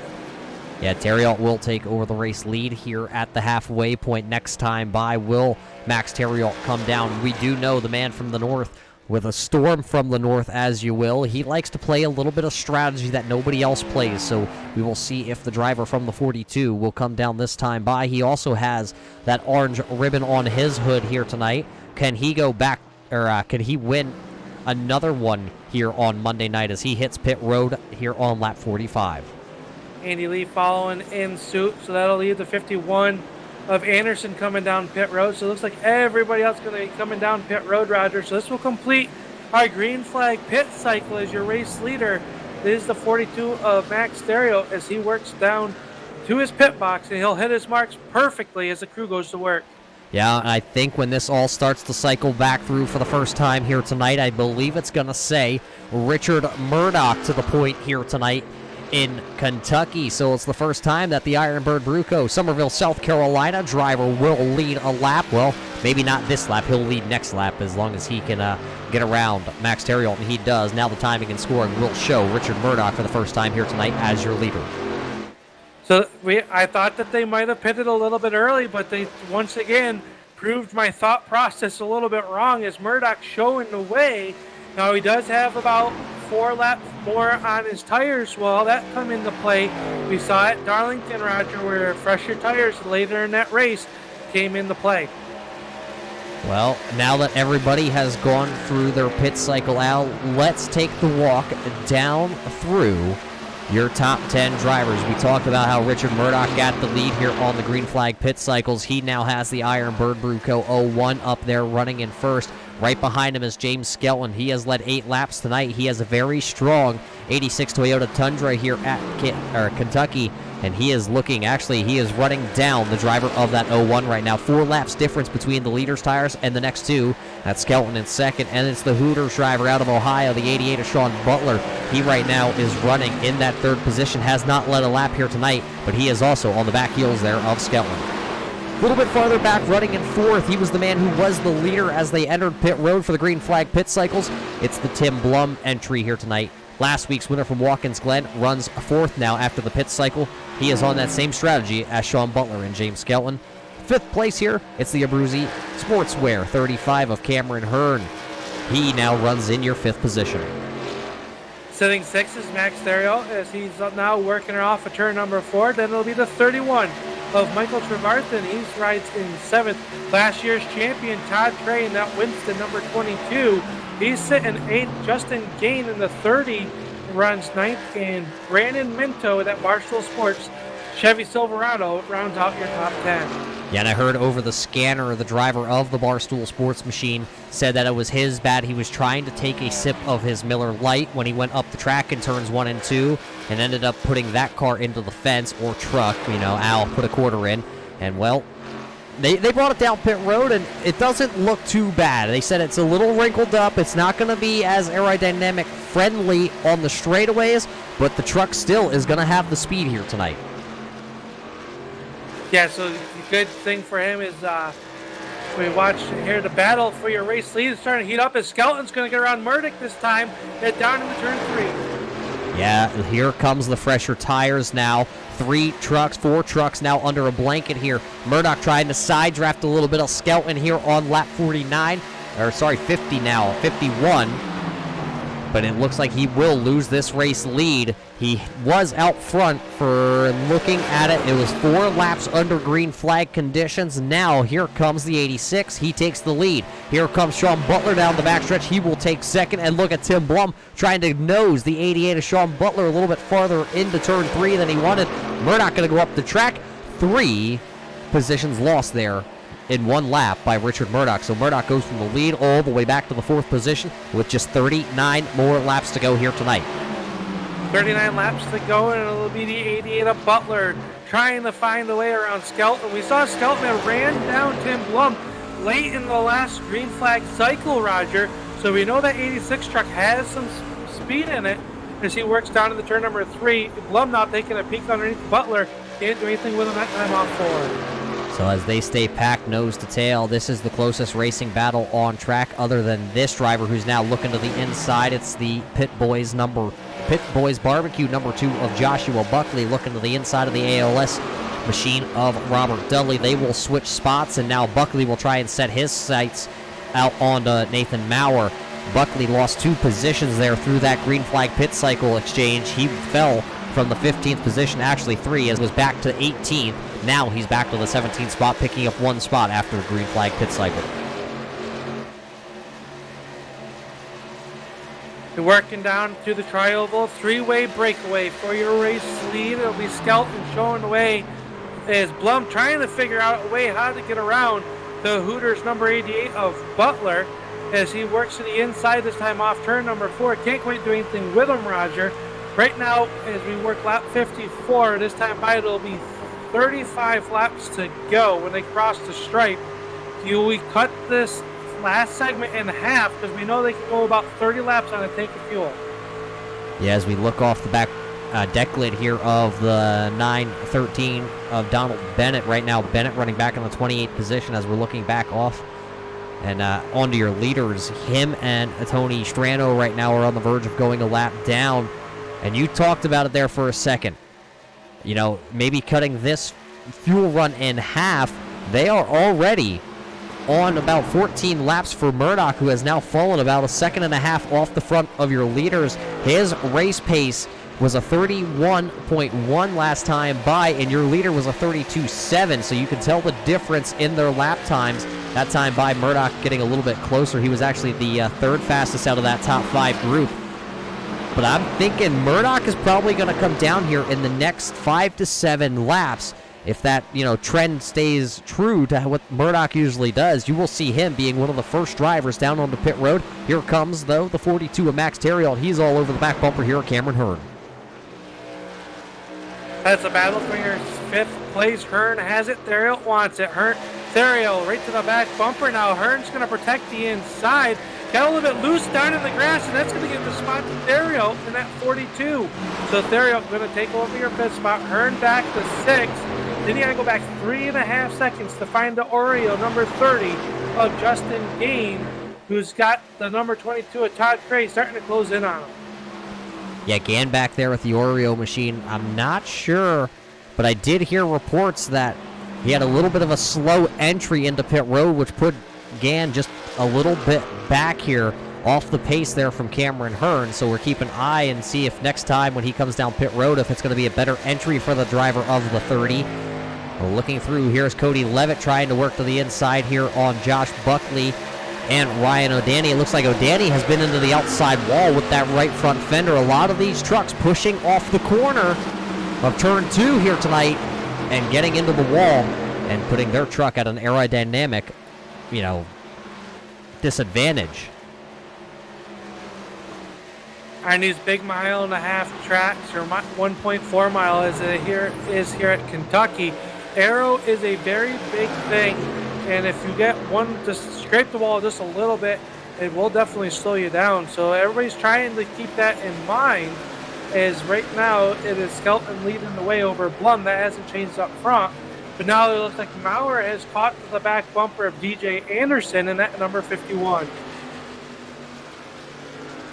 Yeah, Theriault will take over the race lead here at the halfway point. Next time by, will Max Theriault come down? We do know the man from the north, with a storm from the north, as you will. He likes to play a little bit of strategy that nobody else plays, so we will see if the driver from the 42 will come down this time by. He also has that orange ribbon on his hood here tonight. Can he go back, or can he win another one here on Monday night as he hits pit road here on lap 45? Andy Lee following in suit, so that'll leave the 51 of Anderson coming down pit road. So it looks like everybody else going to be coming down pit road, Roger. So this will complete our green flag pit cycle as your race leader. This is the 42 of Max Theriault as he works down to his pit box, and he'll hit his marks perfectly as the crew goes to work. Yeah, I think when this all starts to cycle back through for the first time here tonight, I believe it's going to say Richard Murdoch to the point here tonight in Kentucky. So it's the first time that the Ironbird Bruco Somerville, South Carolina driver will lead a lap. Well, maybe not this lap. He'll lead next lap as long as he can get around Max Theriault, and he does. Now the timing and scoring will show Richard Murdoch for the first time here tonight as your leader. So I thought that they might have pitted a little bit early, but they once again proved my thought process a little bit wrong as Murdoch showing the way. Now he does have about 4 laps more on his tires. Well, that come into play. We saw it Darlington, Roger, where fresher tires later in that race came into play. Well, now that everybody has gone through their pit cycle, Al, let's take the walk down through your top 10 drivers. We talked about how Richard Murdoch got the lead here on the green flag pit cycles. He now has the Iron Bird Brew Co. 01 up there running in first. Right behind him is James Skelton. He has led 8 laps tonight. He has a very strong 86 Toyota Tundra here at Kentucky, and he is running down the driver of that 01 right now. 4 laps difference between the leader's tires and the next two. That's Skelton in second, and it's the Hooters driver out of Ohio, the 88 of Sean Butler. He right now is running in that third position, has not led a lap here tonight, but he is also on the back heels there of Skelton. A little bit farther back, running in fourth, he was the man who was the leader as they entered pit road for the green flag pit cycles. It's the Tim Blum entry here tonight. Last week's winner from Watkins Glen runs fourth now after the pit cycle. He is on that same strategy as Sean Butler and James Skelton. Fifth place here, it's the Abruzzi Sportswear 35 of Cameron Hearn. He now runs in your fifth position. Sitting sixth is Max Stereo as he's now working her off at turn number 4. Then it'll be the 31 of Michael Trevarthen. He rides in seventh. Last year's champion Todd Trey in that Winston number 22. He's sitting 8th. Justin Gain in the 30 runs 9th. And Brandon Minto in that Barstool Sports Chevy Silverado rounds out your top 10. Yeah, and I heard over the scanner, the driver of the Barstool Sports machine said that it was his bad. He was trying to take a sip of his Miller Lite when he went up the track in turns 1 and 2 and ended up putting that car into the fence or truck. Al put a quarter in, and well, they brought it down pit road, and it doesn't look too bad. They said it's a little wrinkled up. It's not going to be as aerodynamic friendly on the straightaways, but the truck still is going to have the speed here tonight. Yeah, so the good thing for him is we watch here the battle for your race lead is starting to heat up as Skelton's going to get around Murdoch this time, head down into turn 3. Yeah, here comes the fresher tires now. 4 trucks now under a blanket here. Murdoch trying to side draft a little bit of Skelton here on lap 50 now, 51. But it looks like he will lose this race lead. He was out front for looking at it. It was 4 laps under green flag conditions. Now here comes the 86. He takes the lead. Here comes Sean Butler down the backstretch. He will take second. And look at Tim Blum trying to nose the 88 of Sean Butler a little bit farther into turn 3 than he wanted. Murdoch going to go up the track. 3 positions lost there in 1 lap by Richard Murdoch. So Murdoch goes from the lead all the way back to the 4th position with just 39 more laps to go here tonight. 39 laps to go, and it'll be the 88 of Butler trying to find the way around Skelton. We saw Skelton ran down Tim Blum late in the last green flag cycle, Roger. So we know that 86 truck has some speed in it as he works down to the turn number 3. Blum now taking a peek underneath Butler. Can't do anything with him that time off 4. So as they stay packed nose to tail, this is the closest racing battle on track other than this driver who's now looking to the inside. It's the Pit Boys Barbecue number 2 of Joshua Buckley looking to the inside of the ALS machine of Robert Dudley. They will switch spots, and now Buckley will try and set his sights out onto Nathan Maurer. Buckley lost 2 positions there through that green flag pit cycle exchange. He fell from the 15th position, actually 3, as was back to 18th. Now he's back to the 17th spot, picking up 1 spot after the green flag pit cycle. You're working down to the tri-oval, 3-way breakaway for your race lead. It'll be Skelton showing the way as Blum trying to figure out a way how to get around the Hooters number 88 of Butler as he works to the inside this time off turn number 4. Can't quite do anything with him, Roger. Right now, as we work lap 54, this time by it'll be 35 laps to go when they cross the stripe. Do we cut this last segment in half because we know they can go about 30 laps on a tank of fuel? Yeah, as we look off the back deck lid here of the 913 of Donald Bennett right now. Bennett running back in the 28th position as we're looking back off. And onto your leaders, him and Tony Strano right now are on the verge of going a lap down. And you talked about it there for a second. Maybe cutting this fuel run in half. They are already on about 14 laps for Murdoch, who has now fallen about a second and a half off the front of your leaders. His race pace was a 31.1 last time by, and your leader was a 32.7, so you can tell the difference in their lap times. That time by, Murdoch getting a little bit closer. He was actually the third fastest out of that top 5 group. but I'm thinking Murdoch is probably going to come down here in the next 5 to 7 laps. If that, trend stays true to what Murdoch usually does, you will see him being one of the first drivers down onto pit road. Here comes, though, the 42 of Max Theriault. He's all over the back bumper here at Cameron Hearn. That's a battle for your 5th place. Hearn has it. Theriault wants it. Theriault right to the back bumper now. Hearn's going to protect the inside. Got a little bit loose down in the grass, and that's going to give the spot to Theriault in that 42. So Theriault going to take over your 5th spot. Hearn back to 6th. Then you got to go back 3.5 seconds to find the Oreo, number 30 of Justin Gain, who's got the number 22 of Todd Cray starting to close in on him. Yeah, Gann back there with the Oreo machine. I'm not sure, but I did hear reports that he had a little bit of a slow entry into pit road, which put Gann just a little bit back here off the pace there from Cameron Hearn. So we're keeping an eye and see if next time when he comes down pit road, if it's going to be a better entry for the driver of the 30. We're looking through. Here's Cody Levitt trying to work to the inside here on Josh Buckley and Ryan Oldani. It looks like Oldani has been into the outside wall with that right front fender. A lot of these trucks pushing off the corner of turn 2 here tonight and getting into the wall and putting their truck at an aerodynamic, disadvantage. On these big 1.5 tracks, or 1.4 mile as it is here at Kentucky, aero is a very big thing, and if you get one, just scrape the wall just a little bit, it will definitely slow you down. So everybody's trying to keep that in mind, as right now it is Skelton leading the way over Blum. That hasn't changed up front, but now it looks like Maurer has caught the back bumper of DJ Anderson in that number 51.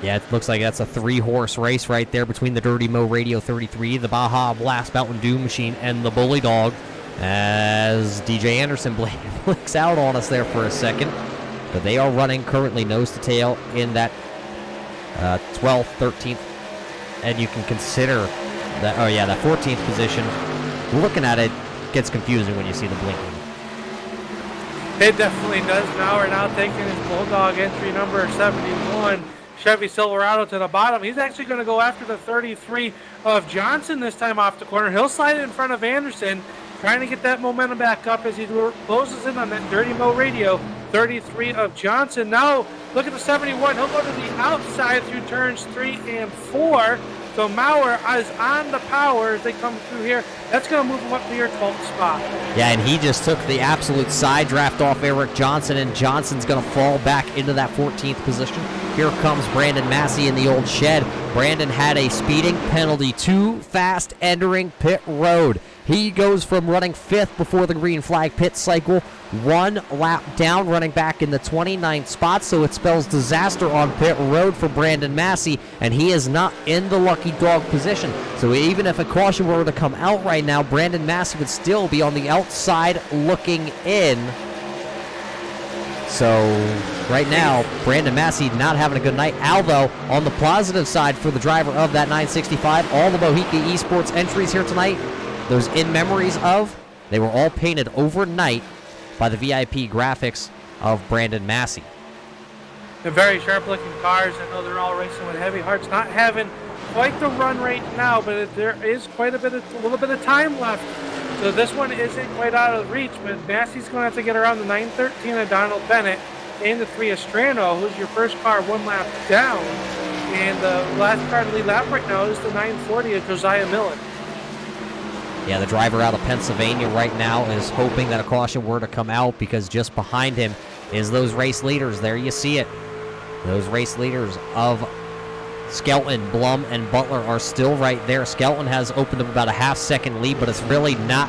Yeah, it looks like that's a 3-horse race right there between the Dirty Mo Radio 33, the Baja Blast Mountain Dew machine, and the Bully Dog, as DJ Anderson blinks out on us there for a second. But they are running currently nose to tail in that 12th, 13th, and you can consider that, that 14th position. Looking at it gets confusing when you see the blinking. It definitely does. Now we're now taking his Bulldog entry number 71. Chevy Silverado to the bottom. He's actually going to go after the 33 of Johnson this time off the corner. He'll slide it in front of Anderson, trying to get that momentum back up as he closes in on that Dirty Mo Radio 33 of Johnson. Now look at the 71. He'll go to the outside through turns 3 and 4. So Maurer is on the power as they come through here. That's going to move him up to your 12th spot. Yeah, and he just took the absolute side draft off Eric Johnson, and Johnson's going to fall back into that 14th position. Here comes Brandon Massey in the old shed. Brandon had a speeding penalty, too fast entering pit road. He goes from running 5th before the green flag pit cycle, 1 lap down, running back in the 29th spot, so it spells disaster on pit road for Brandon Massey, and he is not in the lucky dog position. So even if a caution were to come out right now, Brandon Massey would still be on the outside looking in. So right now, Brandon Massey not having a good night. Al, though, on the positive side for the driver of that 965, all the Mohica Esports entries here tonight, those in memories of, they were all painted overnight by the VIP graphics of Brandon Massey. They're very sharp-looking cars. I know they're all racing with heavy hearts. Not having quite the run rate now, but there is a little bit of time left. So this one isn't quite out of reach, but Massey's going to have to get around the 913 of Donald Bennett and the 3 of Strano, who's your first car 1 lap down. And the last car to lead lap right now is the 940 of Josiah Millen. Yeah, the driver out of Pennsylvania right now is hoping that a caution were to come out, because just behind him is those race leaders. There you see it. Those race leaders of Skelton, Blum, and Butler are still right there. Skelton has opened up about a half-second lead, but it's really not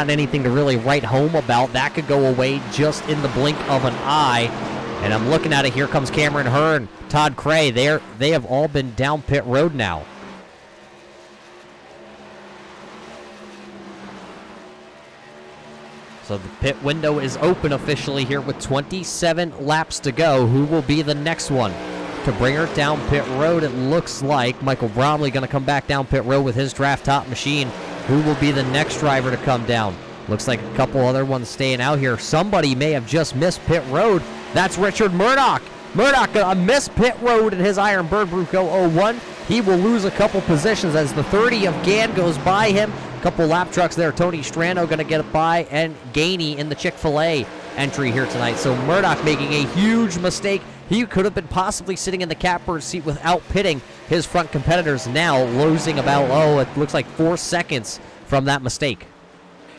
anything to really write home about. That could go away just in the blink of an eye. And I'm looking at it. Here comes Cameron Hearn, Todd Cray. They have all been down pit road now. So the pit window is open officially here with 27 laps to go. Who will be the next one to bring her down pit road? It looks like Michael Bromley going to come back down pit road with his draft top machine. Who will be the next driver to come down? Looks like a couple other ones staying out here. Somebody may have just missed pit road. That's Richard Murdoch. Murdoch missed pit road in his Iron Bird Bruco 01. He will lose a couple positions as the 30 of Gann goes by him. A couple lap trucks there. Tony Strano going to get it by, and Gainey in the Chick-fil-A entry here tonight. So Murdoch making a huge mistake. He could have been possibly sitting in the catbird seat without pitting his front competitors, now losing about, it looks like 4 seconds from that mistake.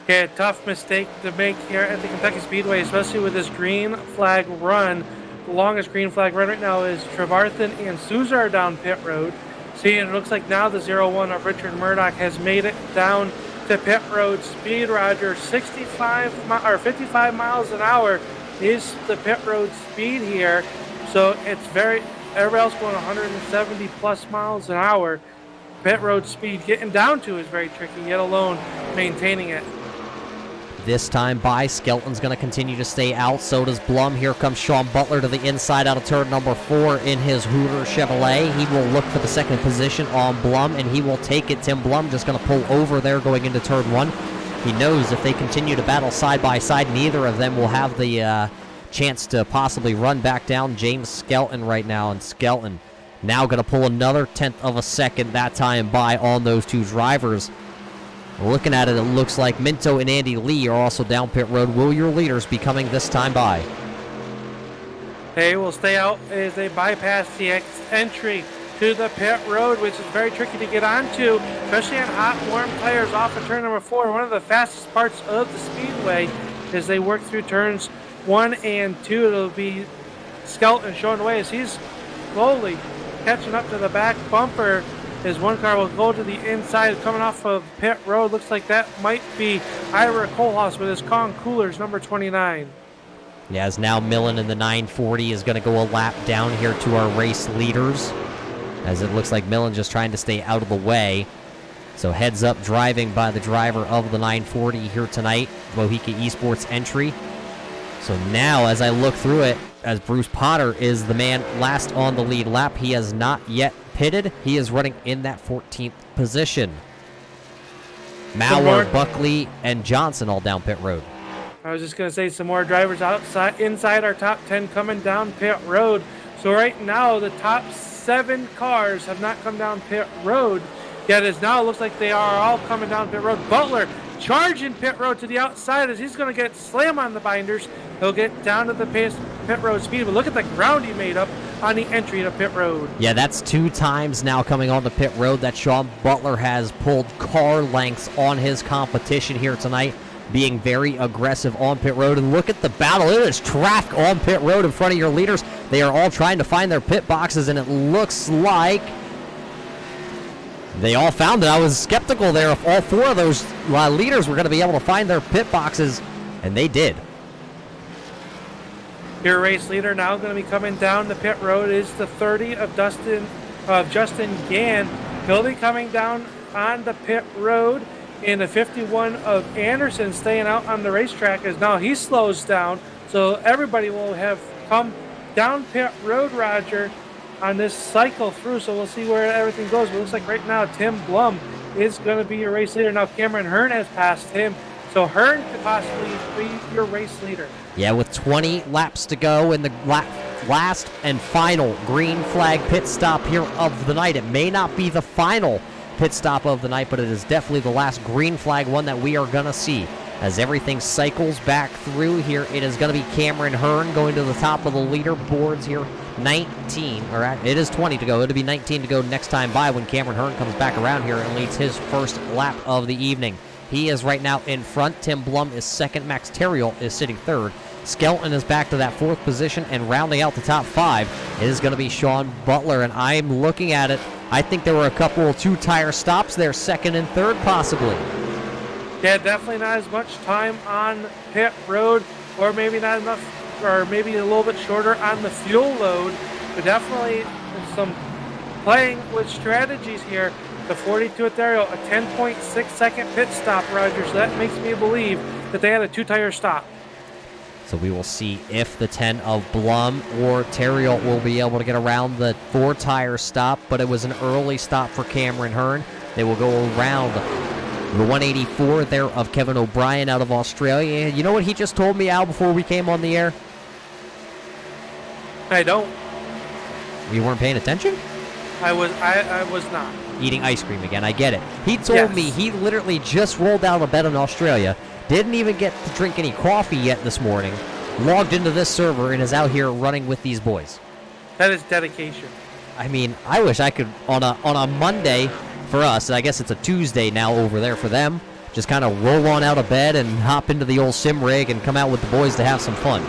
Yeah, tough mistake to make here at the Kentucky Speedway, especially with this green flag run. The longest green flag run right now is Trevarthen and Souza are down pit road. See, it looks like now the 0-1 of Richard Murdoch has made it down to pit road speed, Roger. 55 miles an hour is the pit road speed here. So it's everybody else going 170 plus miles an hour. Pit road speed getting down to is very tricky, yet alone maintaining it. This time by, Skelton's going to continue to stay out. So does Blum. Here comes Sean Butler to the inside out of turn number 4 in his Hooter Chevrolet. He will look for the second position on Blum, and he will take it. Tim Blum just going to pull over there going into turn 1. He knows if they continue to battle side by side, neither of them will have the chance to possibly run back down James Skelton right now. And Skelton now going to pull another 1/10 of a second that time by on those two drivers. Looking at it, it looks like Minto and Andy Lee are also down pit road. Will your leaders be coming this time by? They will stay out as they bypass the entry to the pit road, which is very tricky to get onto, especially on hot, warm tires off of turn number 4. One of the fastest parts of the speedway as they work through turns 1 and 2. It'll be Skelton showing the way as he's slowly catching up to the back bumper. As one car will go to the inside coming off of pit road. Looks like that might be Ira Kohlhaas with his Kong Coolers, number 29. Yeah, as now Millen in the 940 is going to go a lap down here to our race leaders, as it looks like Millen just trying to stay out of the way. So heads up driving by the driver of the 940 here tonight, Mohica Esports entry. So now as I look through it, as Bruce Potter is the man last on the lead lap, he has not yet pitted. He is running in that 14th position. Mauer, Buckley, and Johnson all down pit road. I was just going to say some more drivers inside our top 10 coming down pit road. So right now the top 7 cars have not come down pit road. Yet as now it looks like they are all coming down pit road. Butler charging pit road to the outside as he's going to get slam on the binders. He'll get down to the pit road speed. But look at the ground he made up on the entry to pit road. Yeah, that's 2 times now coming on the pit road that Sean Butler has pulled car lengths on his competition here tonight, being very aggressive on pit road. And look at the battle. It is traffic on pit road in front of your leaders. They are all trying to find their pit boxes, and it looks like they all found it. I was skeptical there if all 4 of those leaders were going to be able to find their pit boxes, and they did. Your race leader now going to be coming down the pit road is the 30 of Justin Gann. He'll be coming down on the pit road, and the 51 of Anderson staying out on the racetrack as now he slows down. So everybody will have come down pit road, Roger, on this cycle through. So we'll see where everything goes. But it looks like right now Tim Blum is going to be your race leader. Now Cameron Hearn has passed him. So Hearn could possibly be your race leader. Yeah, with 20 laps to go in the last and final green flag pit stop here of the night. It may not be the final pit stop of the night, but it is definitely the last green flag one that we are going to see. As everything cycles back through here, it is going to be Cameron Hearn going to the top of the leaderboards here. 19, or it is 20 to go. It'll be 19 to go next time by when Cameron Hearn comes back around here and leads his first lap of the evening. He is right now in front. Tim Blum is second. Max Terriel is sitting third. Skelton is back to that 4th position, and rounding out the top 5 is going to be Sean Butler. And I'm looking at it. I think there were a couple of 2-tire stops there, 2nd and 3rd possibly. Yeah, definitely not as much time on pit road, or maybe not enough, or maybe a little bit shorter on the fuel load. But definitely some playing with strategies here. The 42 at Dario, a 10.6 second pit stop, Roger. So that makes me believe that they had a 2-tire stop. So we will see if the 10 of Blum or Terriel will be able to get around the 4-tire stop, but it was an early stop for Cameron Hearn. They will go around the 184 there of Kevin O'Brien out of Australia. You know what he just told me, Al, before we came on the air? I don't. You weren't paying attention? I was not. Eating ice cream again. I get it. He told Yes. me he literally just rolled out of bed in Australia, didn't even get to drink any coffee yet this morning, logged into this server, and is out here running with these boys. That is dedication. I mean, I wish I could, on a Monday for us, I guess it's a Tuesday now over there for them, just kind of roll on out of bed and hop into the old sim rig and come out with the boys to have some fun.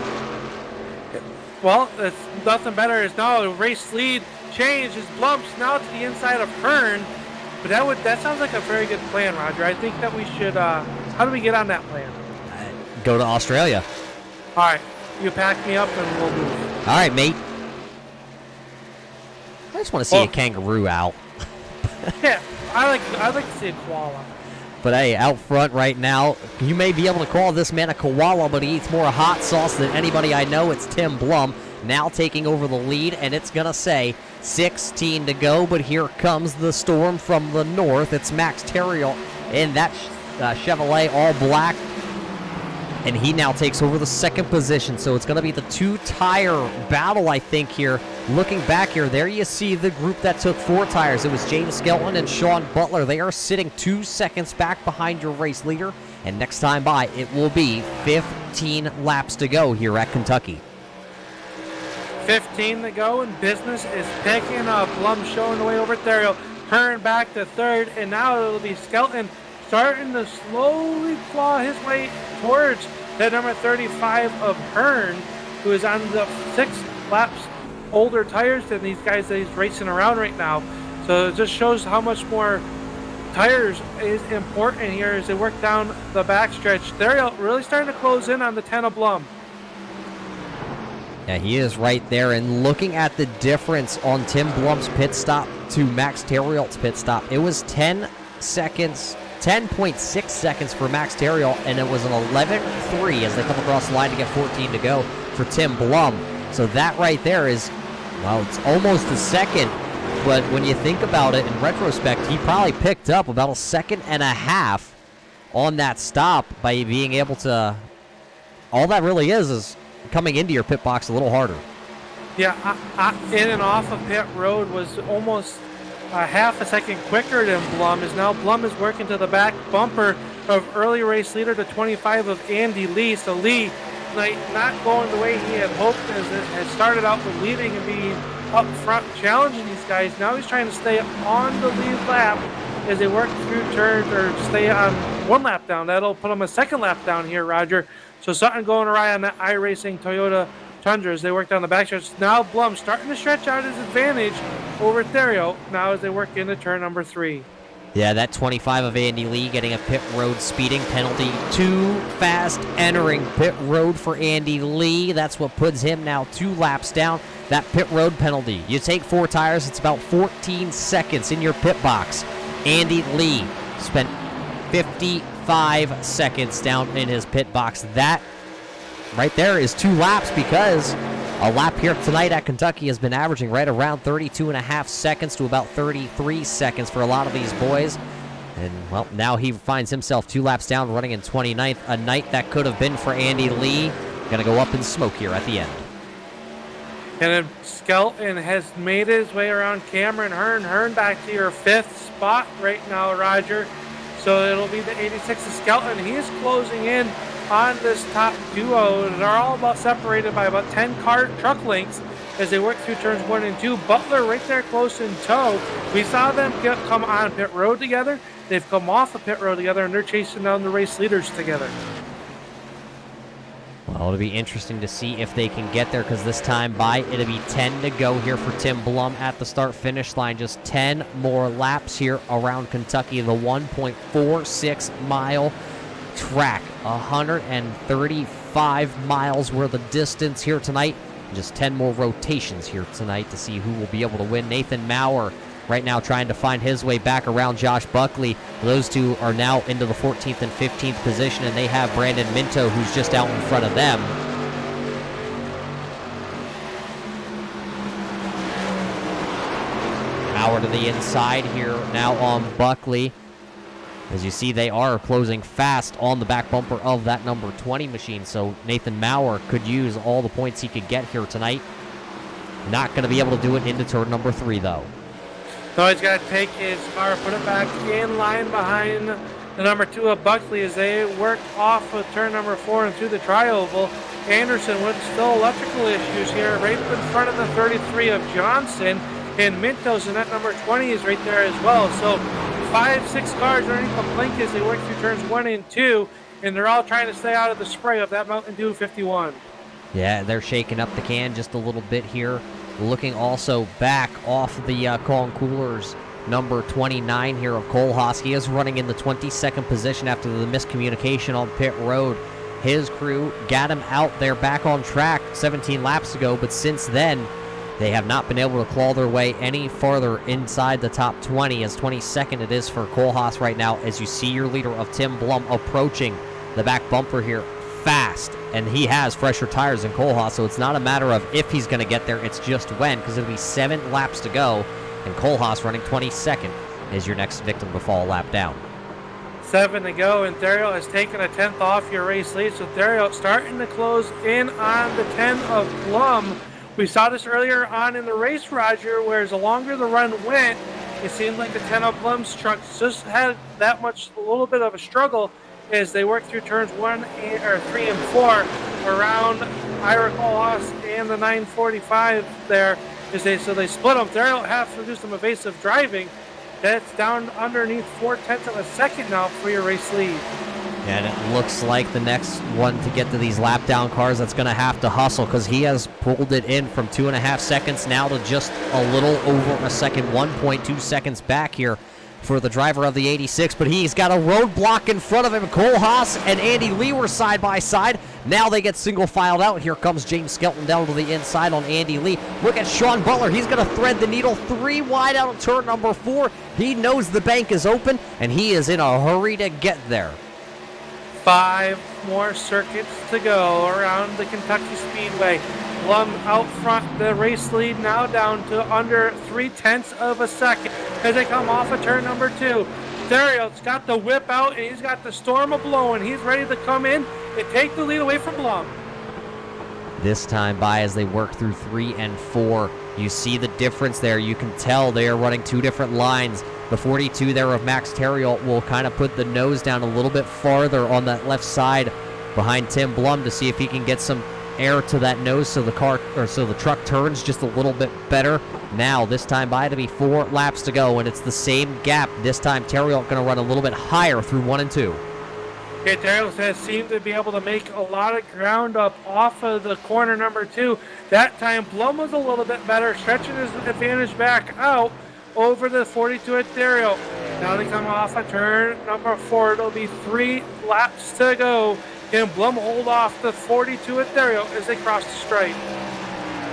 Well, it's nothing better is now the race lead change is Blumps now to the inside of Hearn. But that sounds like a very good plan, Roger. I think that we should, how do we get on that plan? Go to Australia. All right, you pack me up and we'll move. All right, mate. I just want to see a kangaroo out. Yeah, I'd like to see a koala. But hey, out front right now, you may be able to call this man a koala, but he eats more hot sauce than anybody I know. It's Tim Blum now taking over the lead, and it's going to say 16 to go, but here comes the storm from the north. It's Max Terriel in that Chevrolet all black, and he now takes over the second position. So it's going to be the two-tire battle, I think, here. Looking back here, there you see the group that took 4 tires. It was James Skelton and Sean Butler. They are sitting 2 seconds back behind your race leader, and next time by, it will be 15 laps to go here at Kentucky. 15 to go, and business is picking up. Blum showing the way over there. Hearn back to third, and now it'll be Skelton starting to slowly claw his way towards that number 35 of Hearn, who is on the 6 laps older tires than these guys that he's racing around right now. So it just shows how much more tires is important here as they work down the backstretch. They're really starting to close in on the 10 of Blum. Yeah, he is right there. And looking at the difference on Tim Blum's pit stop to Max Terriel's pit stop, it was 10.6 seconds for Max Terriel, and it was an 11.3 as they come across the line to get 14 to go for Tim Blum. So that right there is, well, it's almost a second. But when you think about it in retrospect, he probably picked up about a second and a half on that stop by being able to, all that really is coming into your pit box a little harder. Yeah, in and off of pit road was almost a half a second quicker than Blum. Blum is working to the back bumper of early race leader, the 25 of Andy Lee. So Lee, not going the way he had hoped, as it had started out with leading and being up front challenging these guys. Now he's trying to stay on the lead lap as they work through turns, or stay on 1 lap down. That'll put him a 2nd lap down here, Roger. So something going awry on that iRacing Toyota Tundra as they work down the backstretch. Now Blum starting to stretch out his advantage over Theriot now as they work into turn number 3. Yeah, that 25 of Andy Lee getting a pit road speeding penalty. Too fast entering pit road for Andy Lee. That's what puts him now 2 laps down. That pit road penalty. You take 4 tires, it's about 14 seconds in your pit box. Andy Lee spent 55 seconds down in his pit box. That right there is 2 laps, because a lap here tonight at Kentucky has been averaging right around 32.5 seconds to about 33 seconds for a lot of these boys. And, well, now he finds himself 2 laps down, running in 29th. A night that could have been for Andy Lee. Going to go up in smoke here at the end. And then Skelton has made his way around Cameron Hearn. Hearn back to your 5th spot right now, Roger. So it'll be the 86 of Skelton. He is closing in on this top duo. They're all about separated by about 10 truck lengths as they work through turns 1 and 2. Butler right there close in tow. We saw them come on pit road together. They've come off of pit road together, and they're chasing down the race leaders together. Well, it'll be interesting to see if they can get there, because this time by, it'll be 10 to go here for Tim Blum at the start-finish line. Just 10 more laps here around Kentucky, the 1.46-mile track. 135 miles were the distance here tonight. Just 10 more rotations here tonight to see who will be able to win. Nathan Maurer right now trying to find his way back around Josh Buckley. Those two are now into the 14th and 15th position, and they have Brandon Minto, who's just out in front of them. Maurer to the inside here now on Buckley. As you see, they are closing fast on the back bumper of that number 20 machine, so Nathan Maurer could use all the points he could get here tonight. Not going to be able to do it into turn number 3, though. So he's got to take his car, put it back in line behind the number 2 of Buckley as they work off of turn number 4 and through the tri-oval. Anderson with still electrical issues here, right in front of the 33 of Johnson. And Mintos in that number 20 is right there as well. So 5-6 cars underneath the blink as they work through turns 1 and 2. And they're all trying to stay out of the spray of that Mountain Dew 51. Yeah, they're shaking up the can just a little bit here. Looking also back off the Kong Coolers, number 29 here of Kohlhaas. He is running in the 22nd position after the miscommunication on pit road. His crew got him out there back on track 17 laps ago, but since then, they have not been able to claw their way any farther inside the top 20, as 22nd it is for Kohlhaas right now, as you see your leader of Tim Blum approaching the back bumper here fast, and he has fresher tires than Kohlhaas, so it's not a matter of if he's going to get there, it's just when, because it'll be 7 laps to go, and Kohlhaas running 22nd is your next victim to fall a lap down. 7 to go, and Theriot has taken a 10th off your race lead, so Theriot starting to close in on the 10 of Blum. We saw this earlier on in the race, Roger, whereas the longer the run went, it seemed like the 10 of Blum's trucks just had that much, a little bit of a struggle as they worked through turns 3 and 4 around Ira Kohlhaas and the 945 there. So they split them. Theriot has to do some evasive driving. That's down underneath 0.4 of a second now for your race lead. And it looks like the next one to get to these lap down cars that's going to have to hustle, because he has pulled it in from 2.5 seconds now to just a little over a second, 1.2 seconds back here for the driver of the 86, but he's got a roadblock in front of him. Kohlhaas and Andy Lee were side by side. Now they get single filed out. Here comes James Skelton down to the inside on Andy Lee. Look at Sean Butler. He's going to thread the needle 3 wide out of turn number 4. He knows the bank is open, and he is in a hurry to get there. 5 more circuits to go around the Kentucky Speedway. Blum out front, the race lead now down to under 0.3 of a second as they come off of turn number 2. Theriot's got the whip out, and he's got the storm a blowing. He's ready to come in and take the lead away from Blum. This time by as they work through 3 and 4. You see the difference there. You can tell they are running 2 different lines. The 42 there of Max Theriot will kind of put the nose down a little bit farther on that left side behind Tim Blum to see if he can get some air to that nose so the truck turns just a little bit better. Now this time by to be 4 laps to go, and it's the same gap. This time Theriot going to run a little bit higher through 1 and 2. Okay, Theriot has seemed to be able to make a lot of ground up off of the corner number 2. That time Blum was a little bit better, stretching his advantage back out over the 42 at Theriot. Now they come off a turn number 4. It'll be 3 laps to go. Can Blum hold off the 42 at Theriot as they cross the stripe?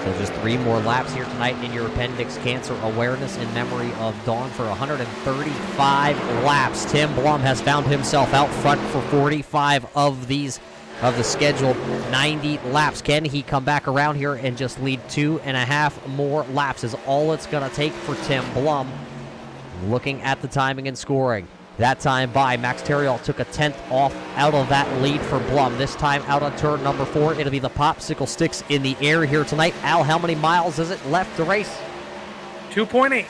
So just 3 more laps here tonight in your appendix cancer awareness in memory of Dawn for 135 laps. Tim Blum has found himself out front for 45 of the scheduled 90 laps. Can he come back around here and just lead 2.5 more laps is all it's going to take for Tim Blum. Looking at the timing and scoring. That time by, Max Theriot took a 10th off out of that lead for Blum. This time out on turn number 4, it'll be the popsicle sticks in the air here tonight. Al, how many miles is it left to race? 2.8.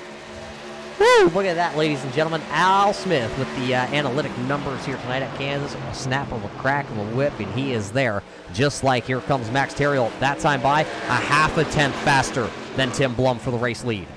Woo! Look at that, ladies and gentlemen. Al Smith with the analytic numbers here tonight at Kansas. A snap of a crack of a whip, and he is there. Just like here comes Max Theriot. That time by, a 0.5 faster than Tim Blum for the race lead.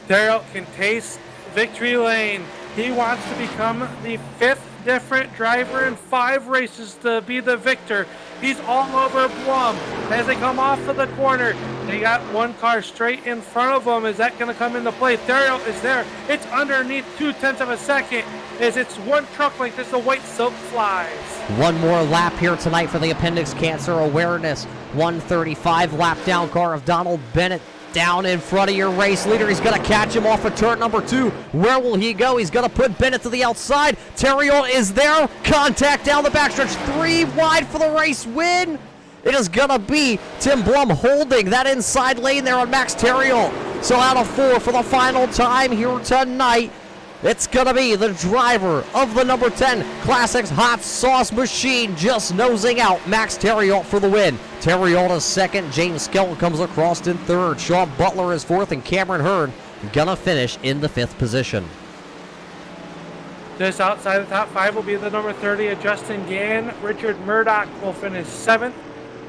Theriot can taste victory lane. He wants to become the 5th different driver in 5 races to be the victor. He's all over Blum as they come off of the corner. They got 1 car straight in front of them. Is that going to come into play? Theriot is there. It's underneath 0.2 of a second as it's 1 truck length as the white silk flies. 1 more lap here tonight for the appendix cancer awareness. 135 lap down car of Donald Bennett down in front of your race leader. He's going to catch him off of turn number 2. Where will he go? He's going to put Bennett to the outside. Theriot is there. Contact down the backstretch. 3 wide for the race win. It is going to be Tim Blum holding that inside lane there on Max Theriot. So out of 4 for the final time here tonight, it's going to be the driver of the number 10 Classics Hot Sauce Machine just nosing out Max Theriot for the win. Theriot is 2nd. James Skelton comes across in 3rd. Sean Butler is 4th. And Cameron Hearn gonna finish in the 5th position. Just outside the top 5 will be the number 30, Justin Gann. Richard Murdoch will finish 7th.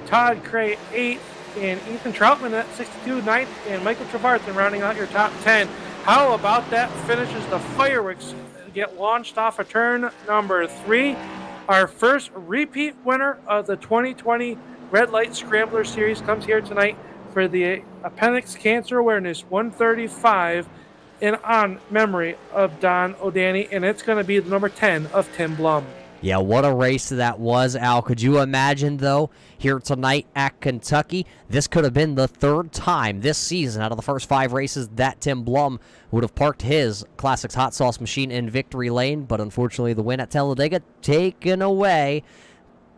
Todd Cray 8th. And Ethan Troutman at 62, 9th. And Michael Trevarthen rounding out your top 10. How about that finishes the fireworks get launched off of turn number 3. Our first repeat winner of the 2020 Red Light Scrambler Series comes here tonight for the Appendix Cancer Awareness 135 in on memory of Don Oldani, and it's going to be the number 10 of Tim Blum. Yeah, what a race that was, Al. Could you imagine, though, here tonight at Kentucky, this could have been the 3rd time this season out of the first 5 races that Tim Blum would have parked his Classics Hot Sauce machine in victory lane, but unfortunately the win at Talladega taken away.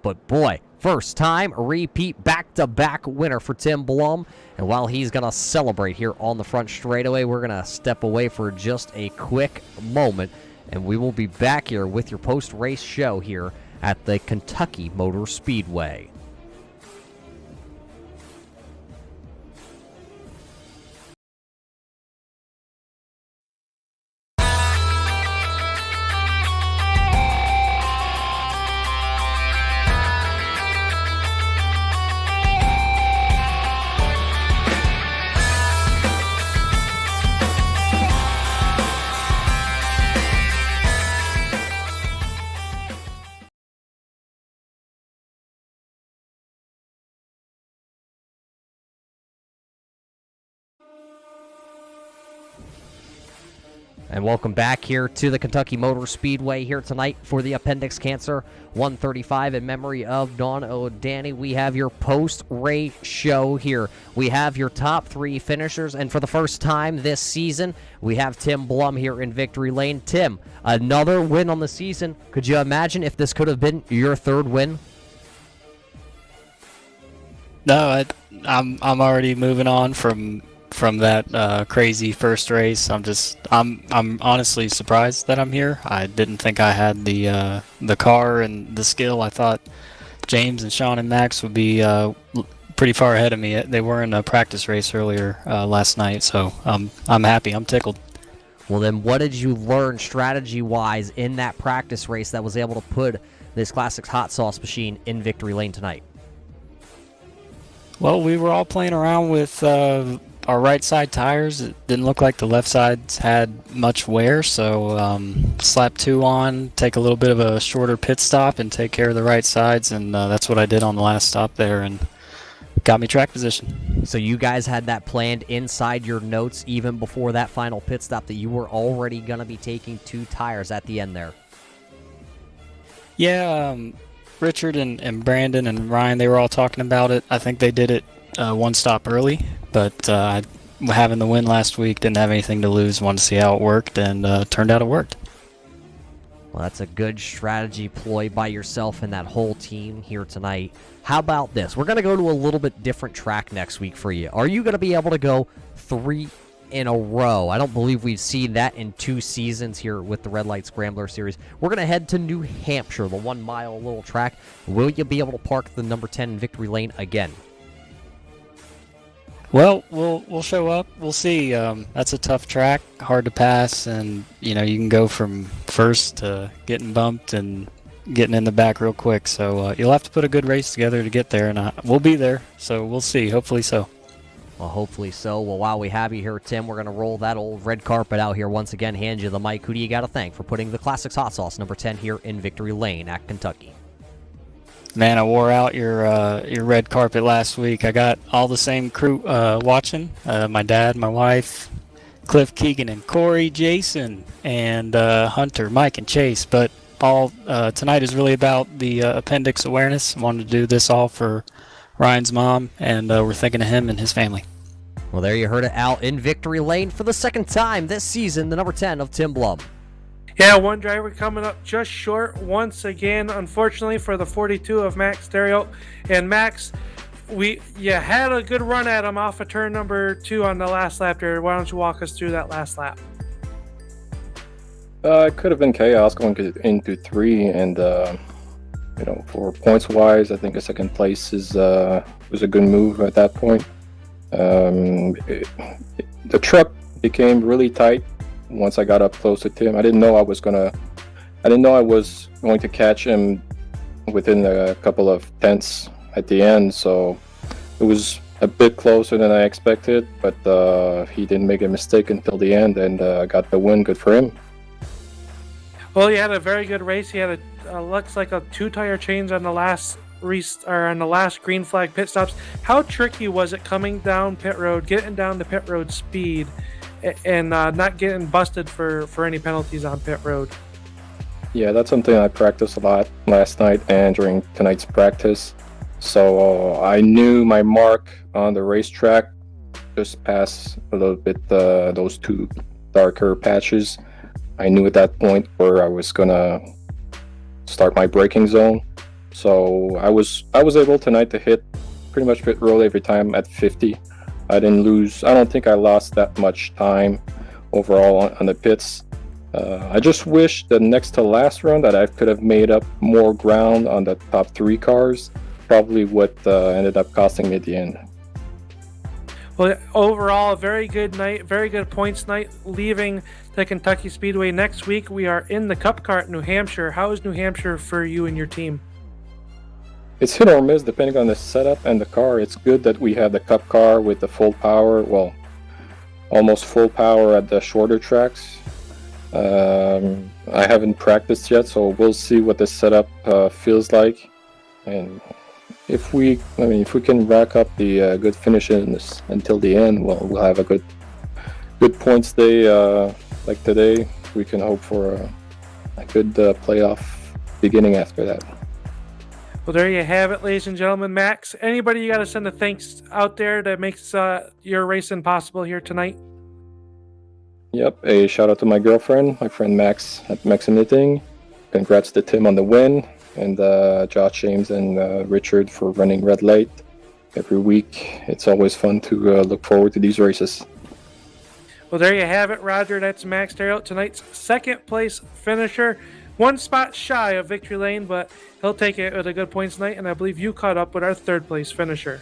But boy, first time, repeat, back-to-back winner for Tim Blum. And while he's going to celebrate here on the front straightaway, we're going to step away for just a quick moment. And we will be back here with your post-race show here at the Kentucky Motor Speedway. And welcome back here to the Kentucky Motor Speedway here tonight for the Appendix Cancer 135 in memory of Don Oldani. We have your post-race show here. We have your top 3 finishers, and for the first time this season, we have Tim Blum here in victory lane. Tim, another win on the season. Could you imagine if this could have been your 3rd win? No, I'm already moving on from that crazy first race. I'm honestly surprised that I'm here. I didn't think I had the car and the skill. I thought James and Sean and Max would be pretty far ahead of me. They were in a practice race earlier last night, so I'm happy. I'm tickled. Well, then what did you learn strategy-wise in that practice race that was able to put this Classics Hot Sauce machine in victory lane tonight? Well, we were all playing around with our right side tires. It didn't look like the left sides had much wear, so slap 2 on, take a little bit of a shorter pit stop, and take care of the right sides, and that's what I did on the last stop there, and got me track position. So you guys had that planned inside your notes even before that final pit stop, that you were already going to be taking 2 tires at the end there? Yeah, Richard and Brandon and Ryan, they were all talking about it. I think they did it 1 stop early, but having the win last week, didn't have anything to lose, wanted to see how it worked, and turned out it worked. Well, that's a good strategy ploy by yourself and that whole team here tonight. How about this? We're going to go to a little bit different track next week for you. Are you going to be able to go 3 in a row? I don't believe we've seen that in 2 seasons here with the Red Light Scrambler Series. We're going to head to New Hampshire, the 1 mile little track. Will you be able to park the number 10 in victory lane again? Well, we'll show up. We'll see. That's a tough track, hard to pass, and you can go from first to getting bumped and getting in the back real quick. So you'll have to put a good race together to get there, and we'll be there. So we'll see. Hopefully so. Well, hopefully so. Well, while we have you here, Tim, we're going to roll that old red carpet out here once again, hand you the mic. Who do you got to thank for putting the Classics Hot Sauce number 10 here in victory lane at Kentucky? Man, I wore out your red carpet last week. I got all the same crew watching. My dad, my wife, Cliff, Keegan, and Corey, Jason, and Hunter, Mike, and Chase. But all tonight is really about the appendix awareness. I wanted to do this all for Ryan's mom, and we're thinking of him and his family. Well, there you heard it, Al, in victory lane for the 2nd time this season, the number 10 of Tim Blum. Yeah, 1 driver coming up just short once again, unfortunately, for the 42 of Max Theriot. And Max, you had a good run at him off of turn number 2 on the last lap there. Why don't you walk us through that last lap? It could have been chaos going into 3, and for points wise, I think a 2nd place was a good move at that point. The truck became really tight once I got up close to Tim. I didn't know I was going to catch him within a couple of tenths at the end, so it was a bit closer than I expected, but he didn't make a mistake until the end and got the win. Good for him. Well, he had a very good race. He had looks like a 2-tire change on the last green flag pit stops. How tricky was it coming down pit road, getting down to pit road speed, and not getting busted for any penalties on pit road? Yeah, that's something I practiced a lot last night and during tonight's practice. So I knew my mark on the racetrack just past a little bit those two darker patches. I knew at that point where I was gonna start my braking zone. So I was able tonight to hit pretty much pit road every time at 50. I don't think I lost that much time overall on the pits. I just wish the next to last run that I could have made up more ground on the top 3 cars. Probably what ended up costing me at the end. Well, overall, a very good night, very good points night, leaving the Kentucky Speedway. Next week, we are in the Cup Car at New Hampshire. How is New Hampshire for you and your team? It's hit or miss depending on the setup and the car. It's good that we have the Cup Car with the full power, well, almost full power at the shorter tracks. I haven't practiced yet, so we'll see what the setup feels like. And if we can rack up the good finishes until the end, well, we'll have a good points day like today. We can hope for a good playoff beginning after that. Well, there you have it, ladies and gentlemen. Max, anybody you got to send a thanks out there that makes your racing possible here tonight? Yep, a shout out to my girlfriend, my friend Max at Max Knitting. Congrats to Tim on the win, and Josh, James, and Richard for running red light every week. It's always fun to look forward to these races. Well, there you have it, Roger. That's Max Terrell, tonight's second place finisher. 1 spot shy of victory lane, but he'll take it with a good points night, and I believe you caught up with our third place finisher.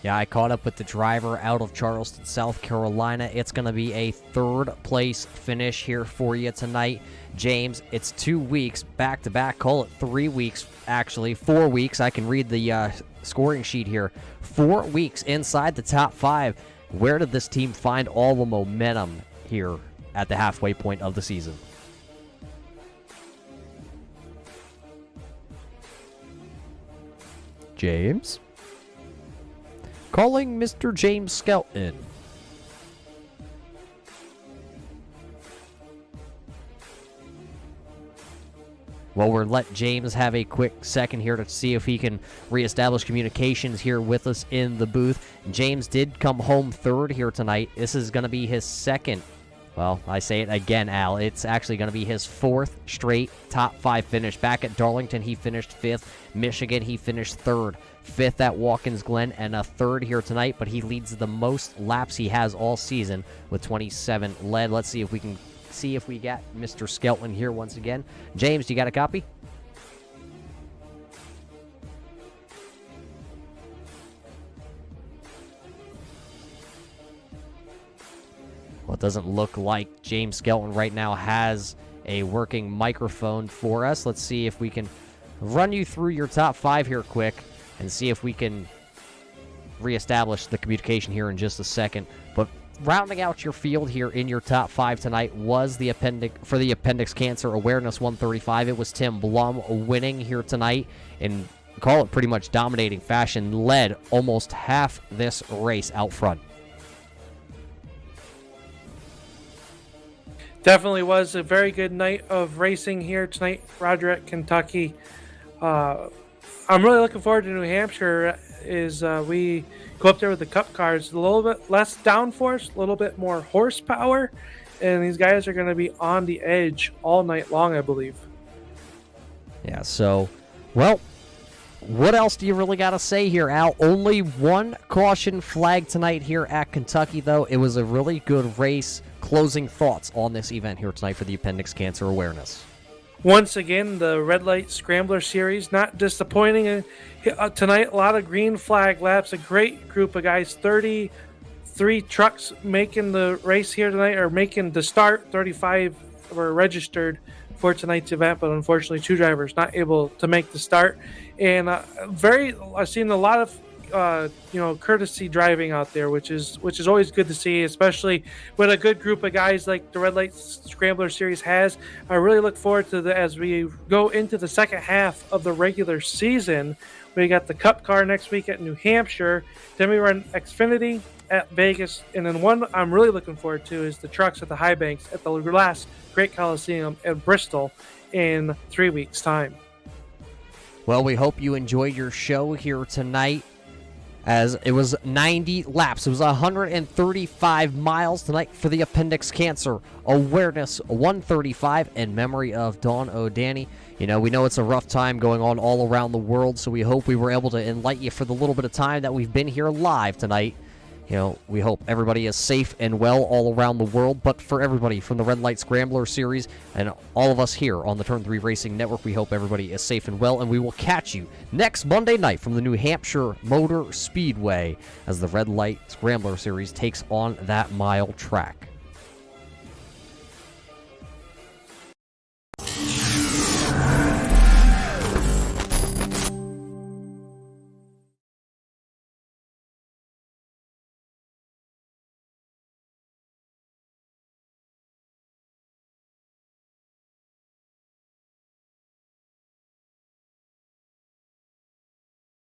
Yeah, I caught up with the driver out of Charleston, South Carolina. It's going to be a third place finish here for you tonight. James, it's 2 weeks back-to-back. Call it 3 weeks, actually. 4 weeks. I can read the scoring sheet here. 4 weeks inside the top 5. Where did this team find all the momentum here at the halfway point of the season? James? Calling Mr. James Skelton. Well, we'll let James have a quick second here to see if he can reestablish communications here with us in the booth. James did come home third here tonight. This is going to be his second. Well, I say it again, Al. It's actually going to be his 4th straight top 5 finish. Back at Darlington, he finished 5th. Michigan, he finished 3rd. 5th at Watkins Glen, and a 3rd here tonight, but he leads the most laps he has all season with 27 led. Let's see if we can get Mr. Skelton here once again. James, you got a copy? Well, it doesn't look like James Skelton right now has a working microphone for us. Let's see if we can run you through your top 5 here quick and see if we can reestablish the communication here in just a second. But rounding out your field here in your top 5 tonight was the Appendix Cancer Awareness 135. It was Tim Blum winning here tonight in, call it pretty much dominating fashion, led almost half this race out front. Definitely was a very good night of racing here tonight, Roger, at Kentucky. I'm really looking forward to New Hampshire. We go up there with the Cup cars, a little bit less downforce, a little bit more horsepower, and these guys are going to be on the edge all night long, I believe. Yeah, so, well, what else do you really got to say here, Al? Only one caution flag tonight here at Kentucky, though. It was a really good race. Closing thoughts on this event here tonight for the Appendix Cancer Awareness. Once again, the Red Light Scrambler Series, not disappointing. Tonight, a lot of green flag laps, a great group of guys, 30 3 trucks making the race here tonight, or making the start. 35 were registered for tonight's event, but unfortunately 2 drivers not able to make the start. And I've seen a lot of courtesy driving out there, which is always good to see, especially with a good group of guys like the Red Light Scrambler Series has. I really look forward to as we go into the second half of the regular season. We got the Cup car next week at New Hampshire. Then we run Xfinity at Vegas, and then one I'm really looking forward to is the trucks at the High Banks at the last Great Coliseum at Bristol in 3 weeks' time. Well, we hope you enjoyed your show here tonight, as it was 90 laps. It was 135 miles tonight for the Appendix Cancer Awareness 135 in memory of Dawn Oldani. We know it's a rough time going on all around the world, so we hope we were able to enlighten you for the little bit of time that we've been here live tonight. We hope everybody is safe and well all around the world, but for everybody from the Red Light Scrambler Series and all of us here on the Turn 3 Racing Network, we hope everybody is safe and well, and we will catch you next Monday night from the New Hampshire Motor Speedway as the Red Light Scrambler Series takes on that mile track.